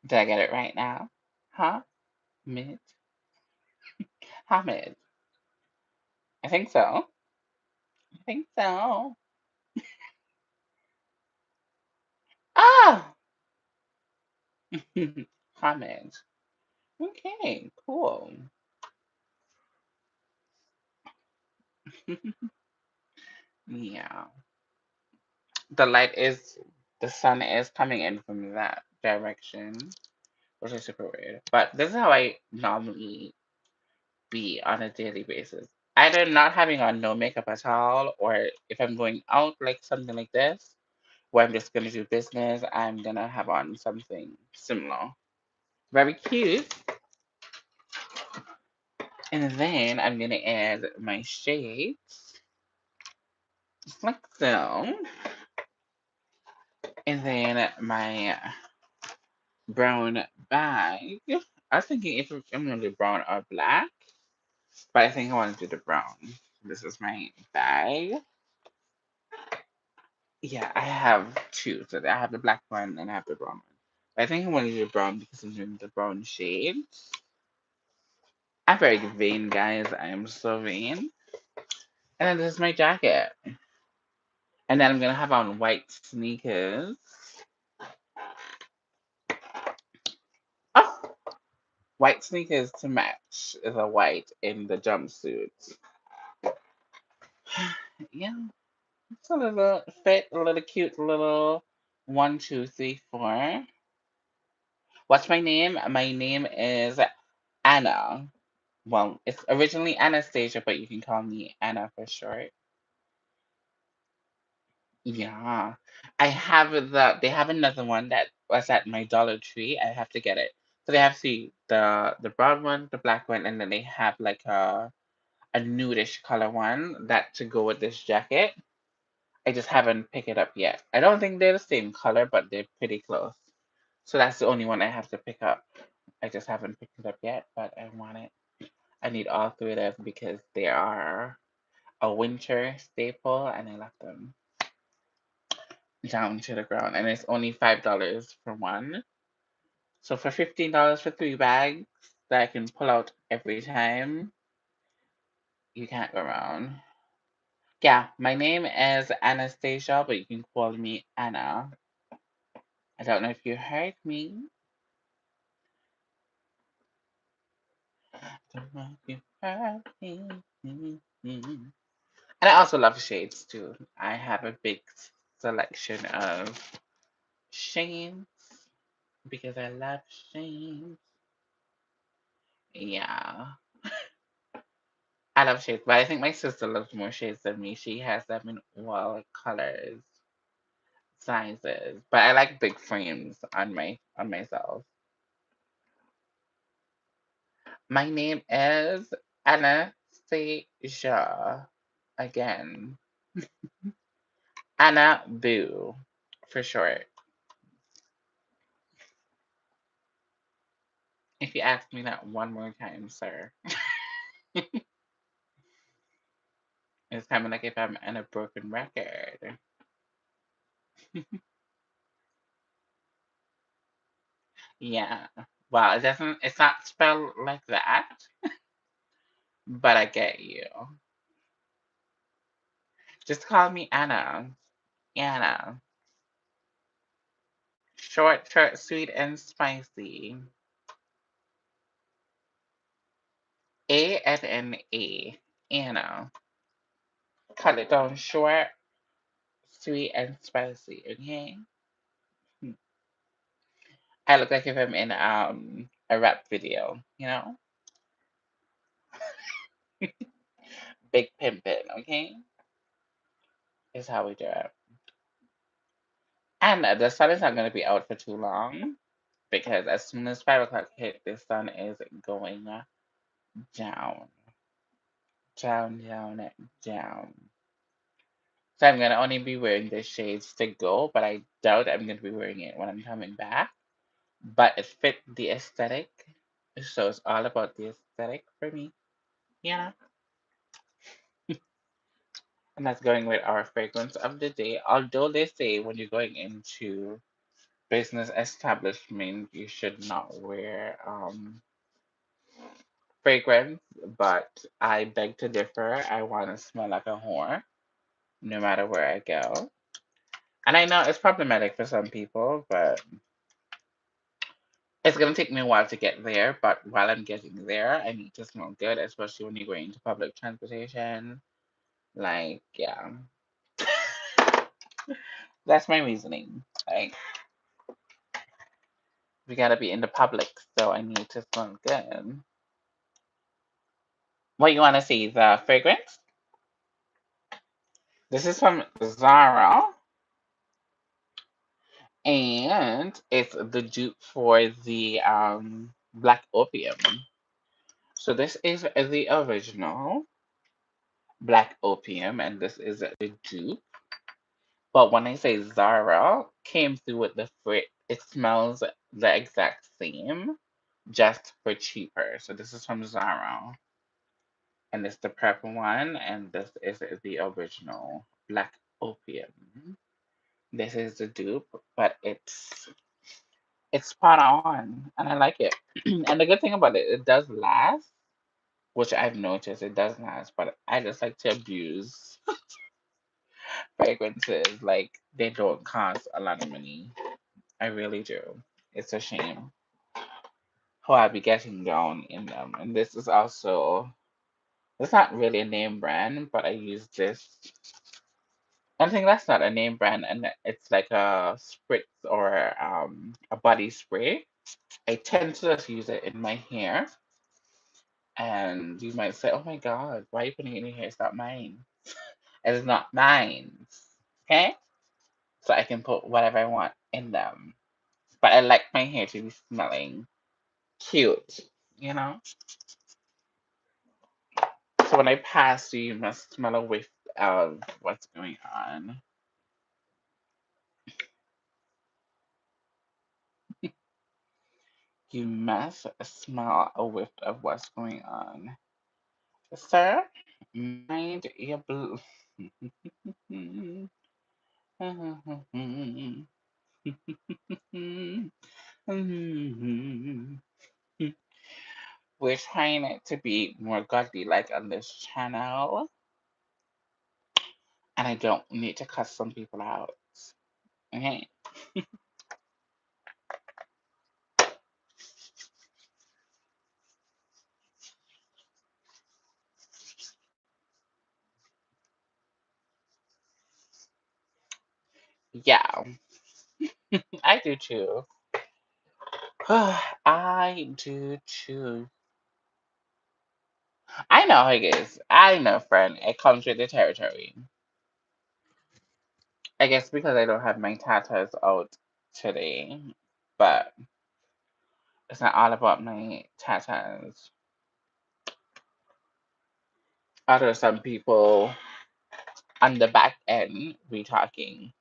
Did I get it right now? Huh? Mid? Hamid. I think so. I think so. Ah! Hamid. Okay, cool. Yeah. The light is, the sun is coming in from that direction, which is super weird. But this is how I normally be on a daily basis. Either not having on no makeup at all, or if I'm going out like something like this, where I'm just gonna do business, I'm gonna have on something similar. Very cute. And then I'm gonna add my shades, just like so. And then my brown bag. I was thinking if I'm gonna do brown or black, but I think I want to do the brown. This is my bag. Yeah, I have two. So I have the black one and I have the brown one. But I think I want to do the brown because I'm doing the brown shades. I'm very vain, guys. I am so vain. And then this is my jacket. And then I'm gonna have on white sneakers. Oh, white sneakers to match the white in the jumpsuit. Yeah, it's a little fit, a little cute little 1, 2, 3, 4. What's my name? My name is Anna. Well, it's originally Anastasia, but you can call me Anna for short. Yeah. I have they have another one that was at my Dollar Tree. I have to get it. So they have the brown one, the black one, and then they have like a nudish color one that to go with this jacket. I just haven't picked it up yet. I don't think they're the same color, but they're pretty close. So that's the only one I have to pick up. I just haven't picked it up yet, but I want it. I need all three of them because they are a winter staple and I love them down to the ground. And it's only $5 for one. So for $15 for three bags that I can pull out every time, you can't go wrong. Yeah, my name is Anastasia, but you can call me Anna. I don't know if you heard me. Don't know if you heard me. And I also love shades too. I have a big selection of shades because I love shades. Yeah, I love shades, but I think my sister loves more shades than me. She has them in all colors, sizes. But I like big frames on myself. My name is Anastasia. Again, Anna Boo for short. If you ask me that one more time, sir, it's kind of like if I'm on a broken record. Yeah. Well, it's not spelled like that, but I get you. Just call me Anna. Anna. Short, sweet, and spicy. A-N-N-A. Anna. Cut it down short, sweet, and spicy, okay? I look like if I'm in a rap video, you know? Big pimpin', okay? Is how we do it. And the sun is not going to be out for too long because as soon as 5 o'clock hit, the sun is going down, down, down, down. So I'm gonna only be wearing the shades to go, but I doubt I'm gonna be wearing it when I'm coming back. But it fit the aesthetic, so it's all about the aesthetic for me, you know. And that's going with our fragrance of the day. Although they say when you're going into business establishment, you should not wear fragrance, but I beg to differ. I want to smell like a whore no matter where I go. And I know it's problematic for some people, but it's gonna take me a while to get there. But while I'm getting there, I need to smell good, especially when you're going to public transportation. Like, yeah, that's my reasoning. Like, we gotta be in the public, so I need to smell good. What you wanna see? The fragrance? This is from Zara, and it's the dupe for the Black Opium. So this is the original Black Opium, and this is the dupe. But when I say Zara came through with the frit, it smells the exact same, just for cheaper. So this is from Zara, and it's the purple one, and this is the original Black Opium. This is the dupe, but it's spot on, and I like it. And the good thing about it, it does last, which I've noticed it does last. But I just like to abuse fragrances, like they don't cost a lot of money. I really do. It's a shame how I be getting down in them. And this is also, it's not really a name brand, but I use this. I think that's not a name brand, and it's like a spritz or a body spray. I tend to just use it in my hair, and you might say, "Oh my God, why are you putting it in your hair? It's not mine. It's not mine." Okay, so I can put whatever I want in them, but I like my hair to be smelling cute, you know. So when I pass you, you must smell a whiff of what's going on. You must smell a whiff of what's going on. Sir, mind your blue. We're trying it to be more godly like on this channel, and I don't need to cuss some people out. Okay? Yeah, I do too. I do too. I know how it is. I know, friend. It comes with the territory. I guess because I don't have my tatas out today, but it's not all about my tatas. Other some people on the back end be talking,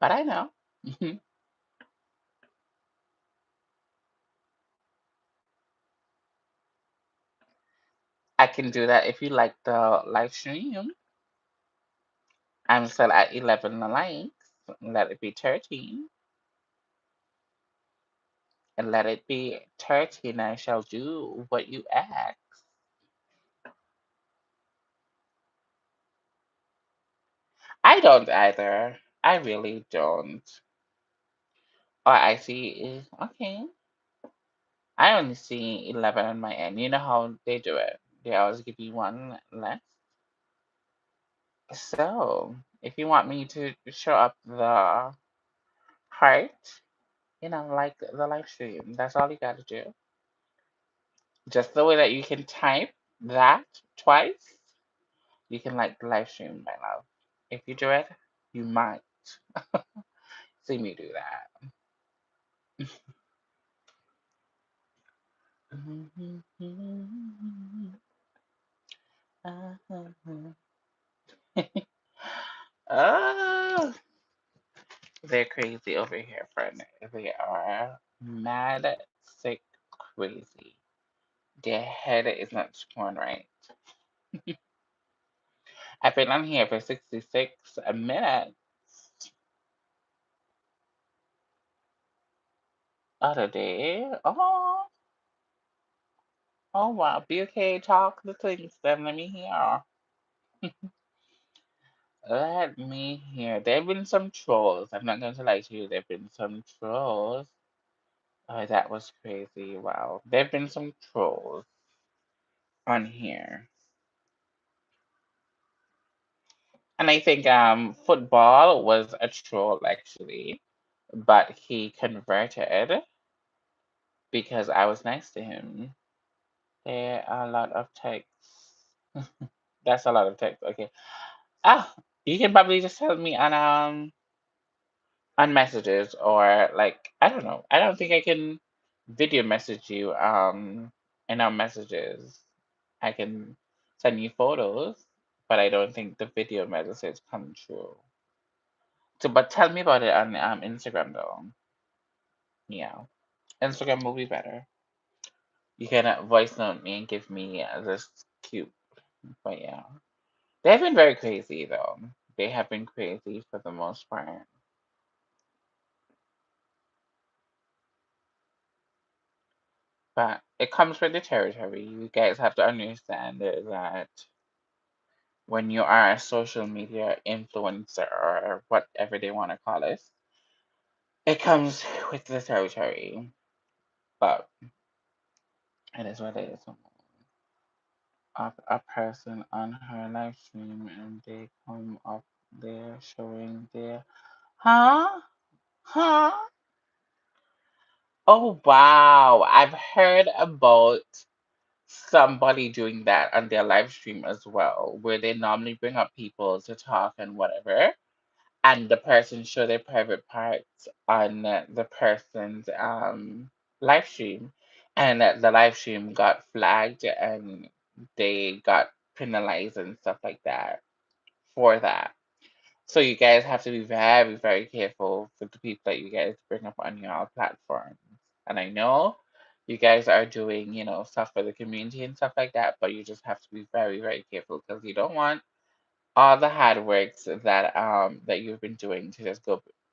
but I know. Mhm. I can do that if you like the live stream. I'm still at 11 likes. Let it be 13. And let it be 13. I shall do what you ask. I don't either. I really don't. All I see is, okay. I only see 11 on my end. You know how they do it. They always give you one less. So, if you want me to show up the heart, like the live stream, that's all you gotta do. Just the way that you can type that twice, you can like the live stream, my love. If you do it, you might see me do that. Oh, they're crazy over here, friend. They are mad, sick, crazy. Their head is not torn right. I've been on here for 66 minutes. Other day. Oh wow. Be okay. Talk the things. Then let me hear. Let me hear. There have been some trolls. I'm not going to lie to you. There have been some trolls. Oh, that was crazy. Wow. There have been some trolls on here. And I think football was a troll actually, but he converted because I was nice to him. There are a lot of texts. That's a lot of text. Okay. Ah, you can probably just tell me on messages or like I don't know. I don't think I can video message you in our messages. I can send you photos, but I don't think the video messages come true. So, but tell me about it on Instagram though. Yeah, Instagram will be better. You can voice note me and give me this cute. But yeah, they have been very crazy though. They have been crazy for the most part. But it comes with the territory. You guys have to understand that when you are a social media influencer or whatever they want to call it comes with the territory. But it is what it is. A person on her live stream and they come up there showing their huh? Huh? Oh wow. I've heard about somebody doing that on their live stream as well, where they normally bring up people to talk and whatever, and the person show their private parts on the person's live stream, and the live stream got flagged and they got penalized and stuff like that for that. So you guys have to be very, very careful with the people that you guys bring up on your platforms. And I know you guys are doing, stuff for the community and stuff like that, but you just have to be very, very careful because you don't want all the hard works that you've been doing to just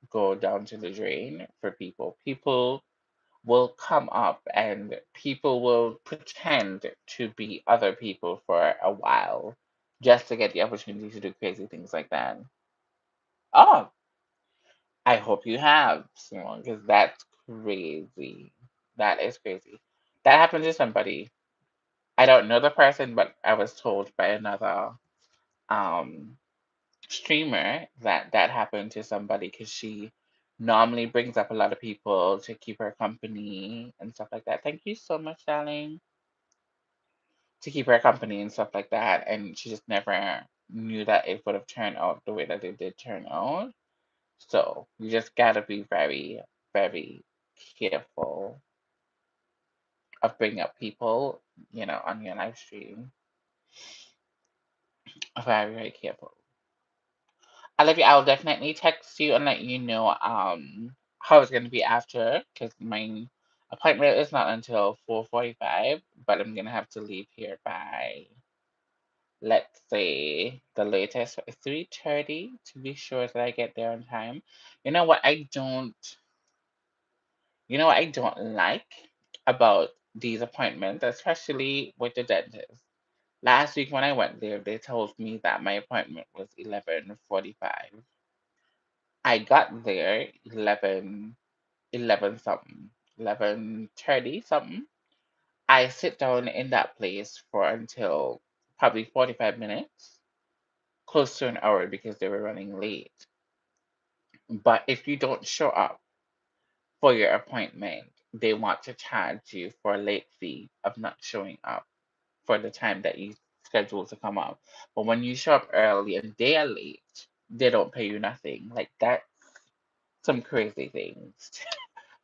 go down to the drain for people. People will come up and people will pretend to be other people for a while just to get the opportunity to do crazy things like that. Oh, I hope you have, Simone, because that's crazy. That is crazy. That happened to somebody. I don't know the person, but I was told by another um streamer that that happened to somebody because she normally brings up a lot of people to keep her company and stuff like that. Thank you so much, darling, to keep her company and stuff like that. And she just never knew that it would have turned out the way that it did turn out. So you just gotta be very, very careful of bringing up people, on your live stream. Very, very careful. Olivia, I'll definitely text you and let you know how it's gonna be after, because my appointment is not until 4:45, but I'm gonna have to leave here by, let's say, the latest 3:30 to be sure that I get there on time. You know what I don't you know what I don't like about these appointments, especially with the dentist. Last week when I went there, they told me that my appointment was 11:45. I got there 11 something, 11:30 something. I sit down in that place for until probably 45 minutes, close to an hour because they were running late. But if you don't show up for your appointment, they want to charge you for a late fee of not showing up for the time that you scheduled to come up. But when you show up early and they are late, they don't pay you nothing. Like that's some crazy things.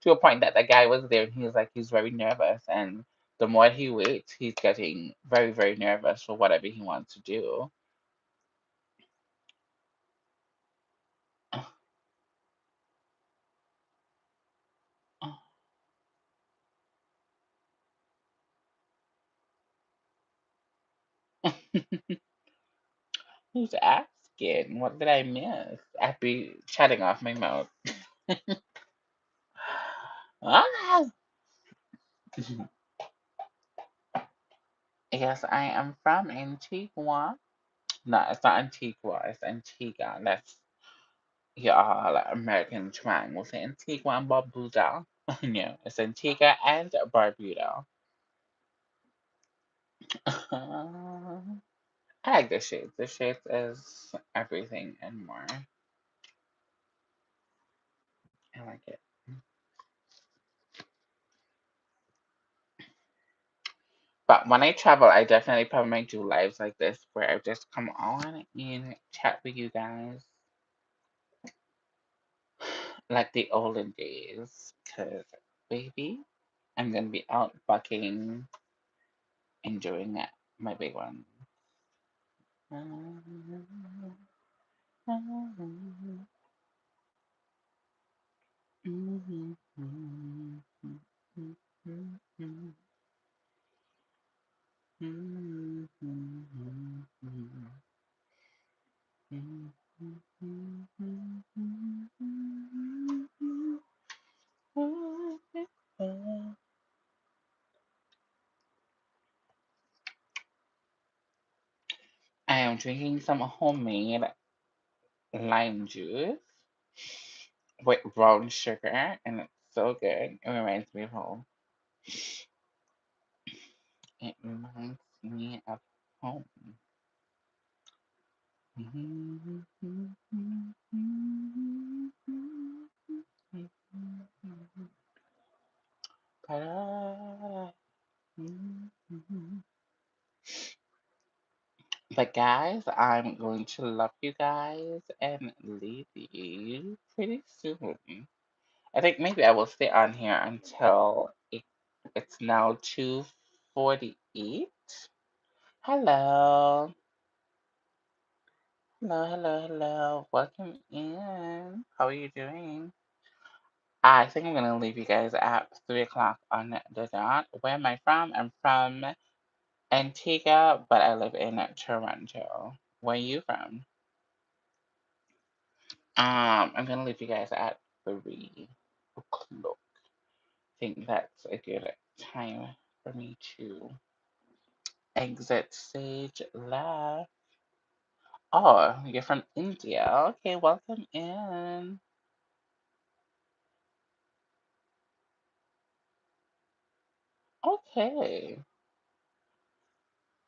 To a point that the guy was there and he was like he's very nervous, and the more he waits, he's getting very, very nervous for whatever he wants to do. Who's asking? What did I miss? I'd be chatting off my mouth. Ah! Yes, I am from Antigua. No, it's not Antigua, it's Antigua. That's y'all American twang. We'll say Antigua and Barbuda. No, it's Antigua and Barbuda. I like the shades. The shades is everything and more. I like it. But when I travel, I definitely probably might do lives like this where I just come on and chat with you guys like the olden days. Cause baby, I'm gonna be out bucking, enjoying it. My big one. I am drinking some homemade lime juice with brown sugar, and it's so good. It reminds me of home. It reminds me of home. But guys, I'm going to love you guys and leave you pretty soon. I think maybe I will stay on here until it's now 2:48. Hello. Hello, hello, hello. Welcome in. How are you doing? I think I'm gonna leave you guys at 3 o'clock on the dot. Where am I from? I'm from Antigua, but I live in Toronto. Where are you from? I'm gonna leave you guys at 3 o'clock. I think that's a good time for me to exit stage left. Oh, you're from India. Okay, welcome in. Okay.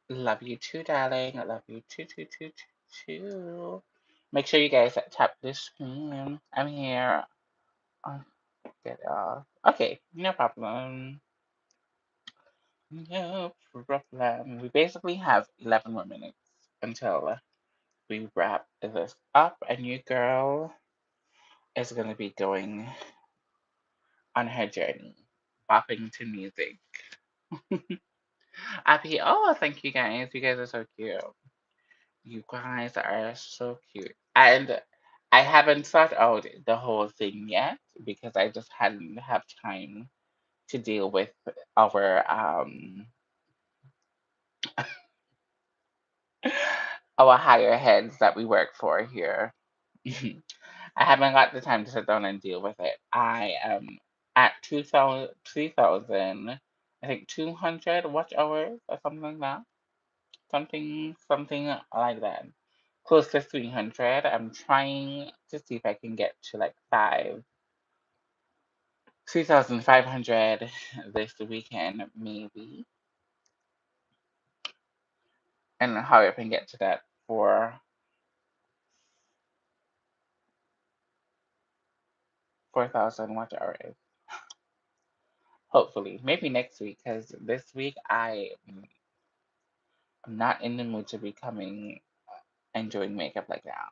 Love you too, darling. I love you too, too, too, too, too. Make sure you guys tap the screen. I'm here. Oh, get off. Okay, no problem. No problem. We basically have 11 more minutes until we wrap this up, and your girl is going to be going on her journey, bopping to music. Happy. Oh, thank you guys. You guys are so cute. You guys are so cute. And I haven't thought out the whole thing yet because I just hadn't have time to deal with our our higher heads that we work for here. I haven't got the time to sit down and deal with it. I am at 2,000, 3,000, I think 200 watch hours or something like that. Something like that. Close to 300. I'm trying to see if I can get to like 3,500 this weekend, maybe. And hurry up and get to that for 4,000 watch hours. Hopefully. Maybe next week, because this week I'm not in the mood to be coming and doing makeup like that.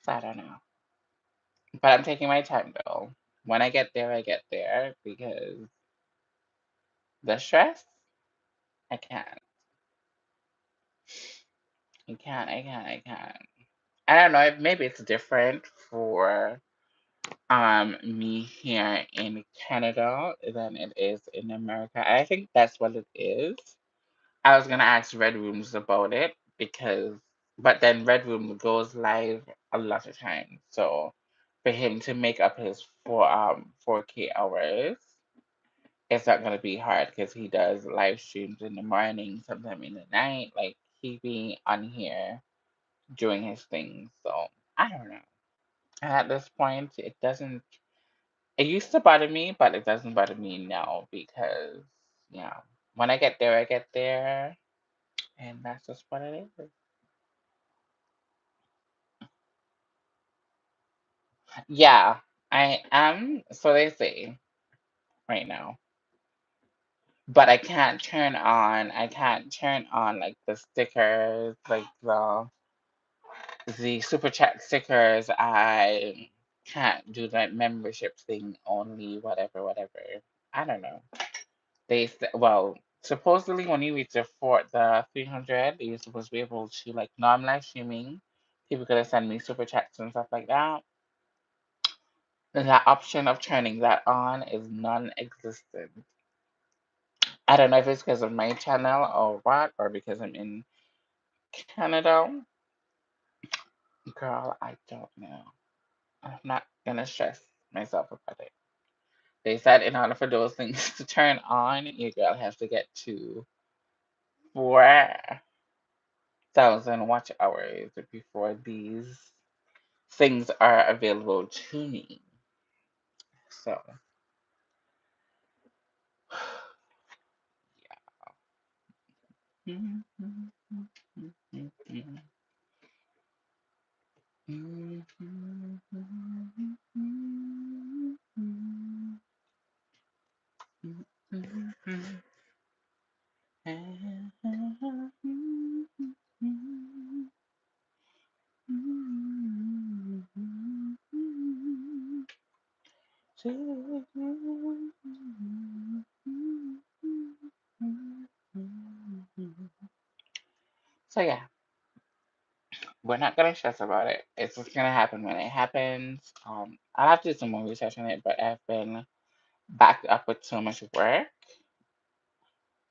So I don't know. But I'm taking my time though. When I get there because the stress, I can't. I can't. I don't know, maybe it's different for me here in Canada than it is in America. I think that's what it is. I was gonna ask Red Rooms about it because, but then Red Room goes live a lot of times. So for him to make up his 4K hours, it's not gonna be hard because he does live streams in the morning, sometime in the night. Like he be on here doing his thing. So I don't know. And at this point, it doesn't. It used to bother me, but it doesn't bother me now because yeah, when I get there, and that's just what it is. Yeah, I am. So they say right now, but I can't turn on like the stickers, like the super chat stickers. I can't do that membership thing only. Whatever. I don't know. Well, supposedly when you reach the 300, you're supposed to be able to like normalize streaming. People gonna send me super chats and stuff like that. And that option of turning that on is non-existent. I don't know if it's because of my channel or what, or because I'm in Canada. Girl, I don't know. I'm not gonna stress myself about it. They said in order for those things to turn on, your girl has to get to 4,000 watch hours before these things are available to me. So, so yeah, we're not gonna stress about it. It's just gonna happen when it happens. I'll have to do some more research on it, but I've been backed up with so much work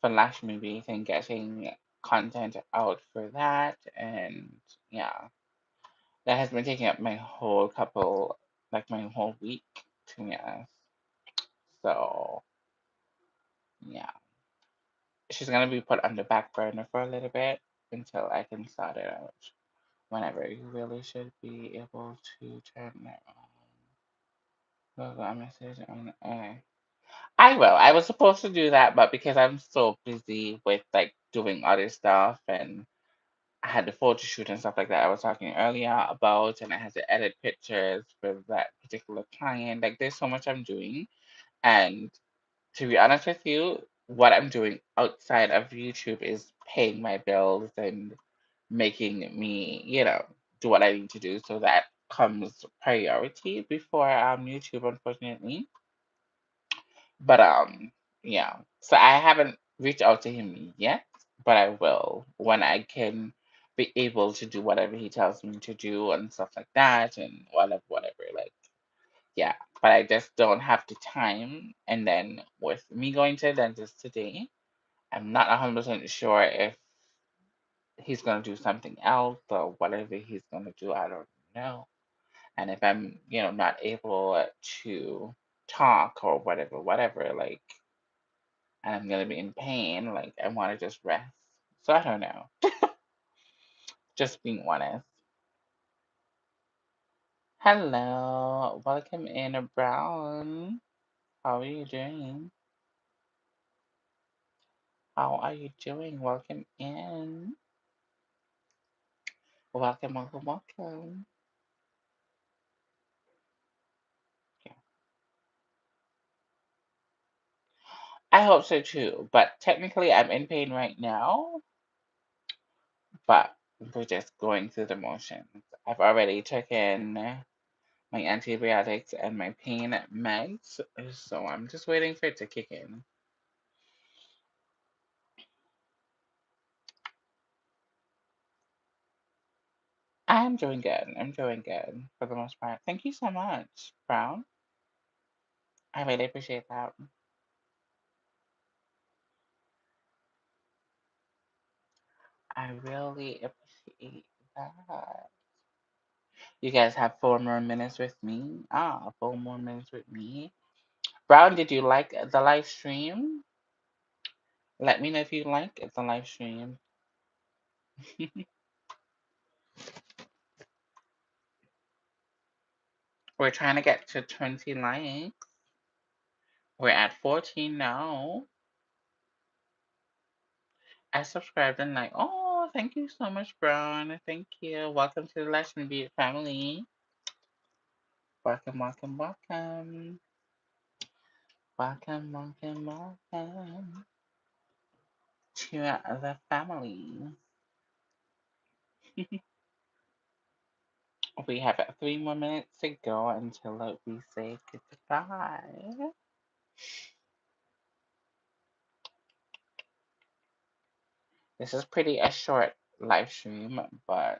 for Lash Movies and getting content out for that, and yeah, that has been taking up my whole my whole week, to be honest. So yeah, she's gonna be put on the back burner for a little bit until I can sort it out. Whenever you really should be able to turn that on. Logo a message on air. I will. I was supposed to do that, but because I'm so busy with like doing other stuff and I had the photo shoot and stuff like that I was talking earlier about, and I had to edit pictures for that particular client. Like, there's so much I'm doing. And to be honest with you, what I'm doing outside of YouTube is paying my bills and making me, do what I need to do. So that comes priority before YouTube, unfortunately. But yeah. So I haven't reached out to him yet. but I will when I can be able to do whatever he tells me to do and stuff like that and whatever, whatever. Like, yeah, but I just don't have the time. And then with me going to the dentist today, I'm not 100% sure if he's going to do something else or whatever he's going to do. I don't know. And if I'm, not able to talk or whatever, whatever, like, and I'm going to be in pain, like, I want to just rest. So I don't know. Just being honest. Hello, welcome in, Brown. How are you doing? How are you doing? Welcome in. Welcome, welcome, welcome. Yeah. I hope so too, but technically I'm in pain right now, but we're just going through the motions. I've already taken my antibiotics and my pain meds, so I'm just waiting for it to kick in. I'm doing good. I'm doing good for the most part. Thank you so much, Brown. I really appreciate that. I really appreciate that. You guys have 4 more minutes with me. 4 more minutes with me. Brown, did you like the live stream? Let me know if you like the live stream. We're trying to get to 20 likes. We're at 14 now. I subscribed and like, oh, thank you so much, Brown. Thank you. Welcome to the Lash and Beat family. Welcome, welcome, welcome. Welcome, welcome, welcome to the family. We have 3 more minutes to go until we say goodbye. This is pretty a short live stream, but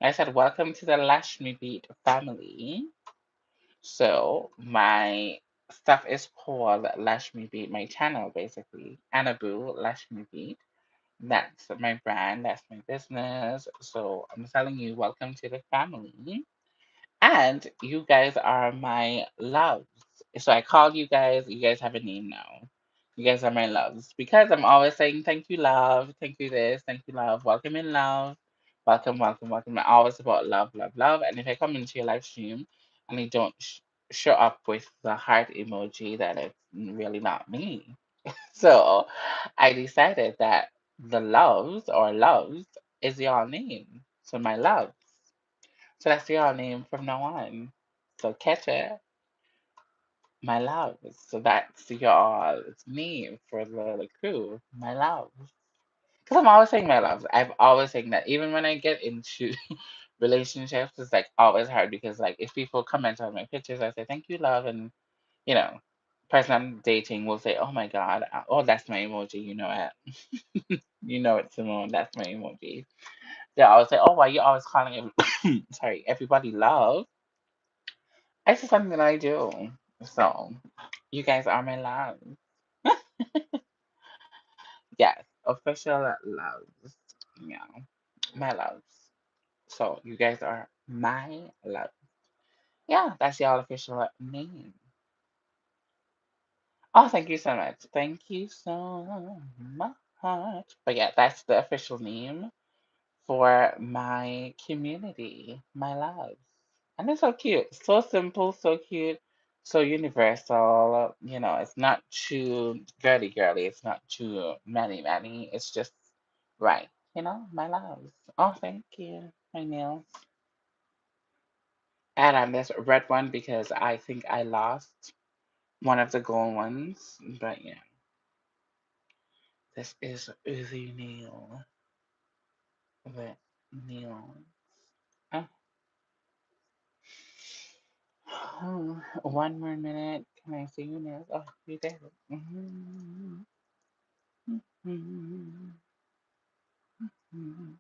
I said, welcome to the Lashmi Beat family. So my stuff is called Lashmi Beat, my channel basically. Anabu Lashmi Beat. That's my brand, that's my business. So I'm telling you, welcome to the family. And you guys are my loves. So I call you guys have a name now. You guys are my loves. Because I'm always saying thank you, love, thank you this, thank you, love, welcome in love, welcome, welcome, welcome. I'm always about love, love, love. And if I come into your live stream and I don't show up with the heart emoji, then it's really not me. So I decided that the loves is your name. So my loves. So that's your name from now on. So catch it, my love. So that's your it's me for the crew, my love. Because I'm always saying my love. I've always saying that. Even when I get into relationships, it's like always hard because like if people comment on my pictures, I say thank you, love, and you know, person I'm dating will say, oh my God, oh that's my emoji. You know it. You know it, Simone. That's my emoji. They always say, oh, why you always calling sorry, everybody love? It's just something that I do. So, you guys are my love. Yes, official loves. Yeah, my loves. So, you guys are my love. Yeah, that's your official name. Oh, thank you so much. Thank you so much. But yeah, that's the official name for my community, my loves. And it's so cute. So simple, so cute, so universal. It's not too girly girly. It's not too manny manny. It's just right. My loves. Oh, thank you. My nails. And on this red one because I think I lost one of the gold ones. But yeah, this is the nail. The nail. Oh. One more minute. Can I see your nails? Oh, you did. Mhm, mhm, mhm.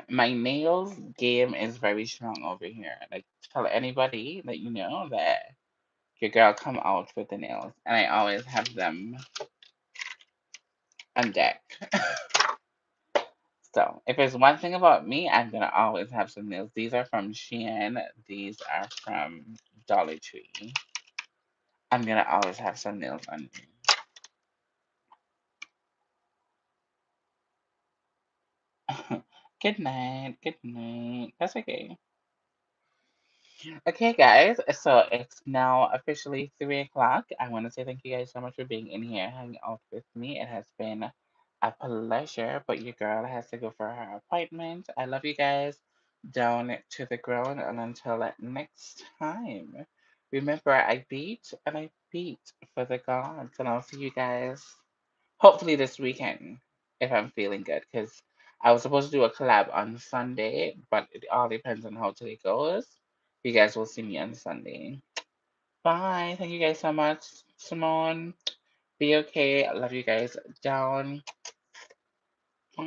My nails game is very strong over here. Like, tell anybody that you know that your girl come out with the nails, and I always have them on deck. So, if there's one thing about me, I'm gonna always have some nails. These are from Shein. These are from Dollar Tree. I'm gonna always have some nails on me. Good night. Good night. That's okay. Okay, guys. So it's now officially 3 o'clock. I want to say thank you guys so much for being in here, hanging out with me. It has been a pleasure, but your girl has to go for her appointment. I love you guys down to the ground, and until next time, remember I beat and I beat for the gods, and I'll see you guys hopefully this weekend if I'm feeling good, because I was supposed to do a collab on Sunday, but it all depends on how today goes. You guys will see me on Sunday. Bye. Thank you guys so much. Simone, be okay. I love you guys down. Bye.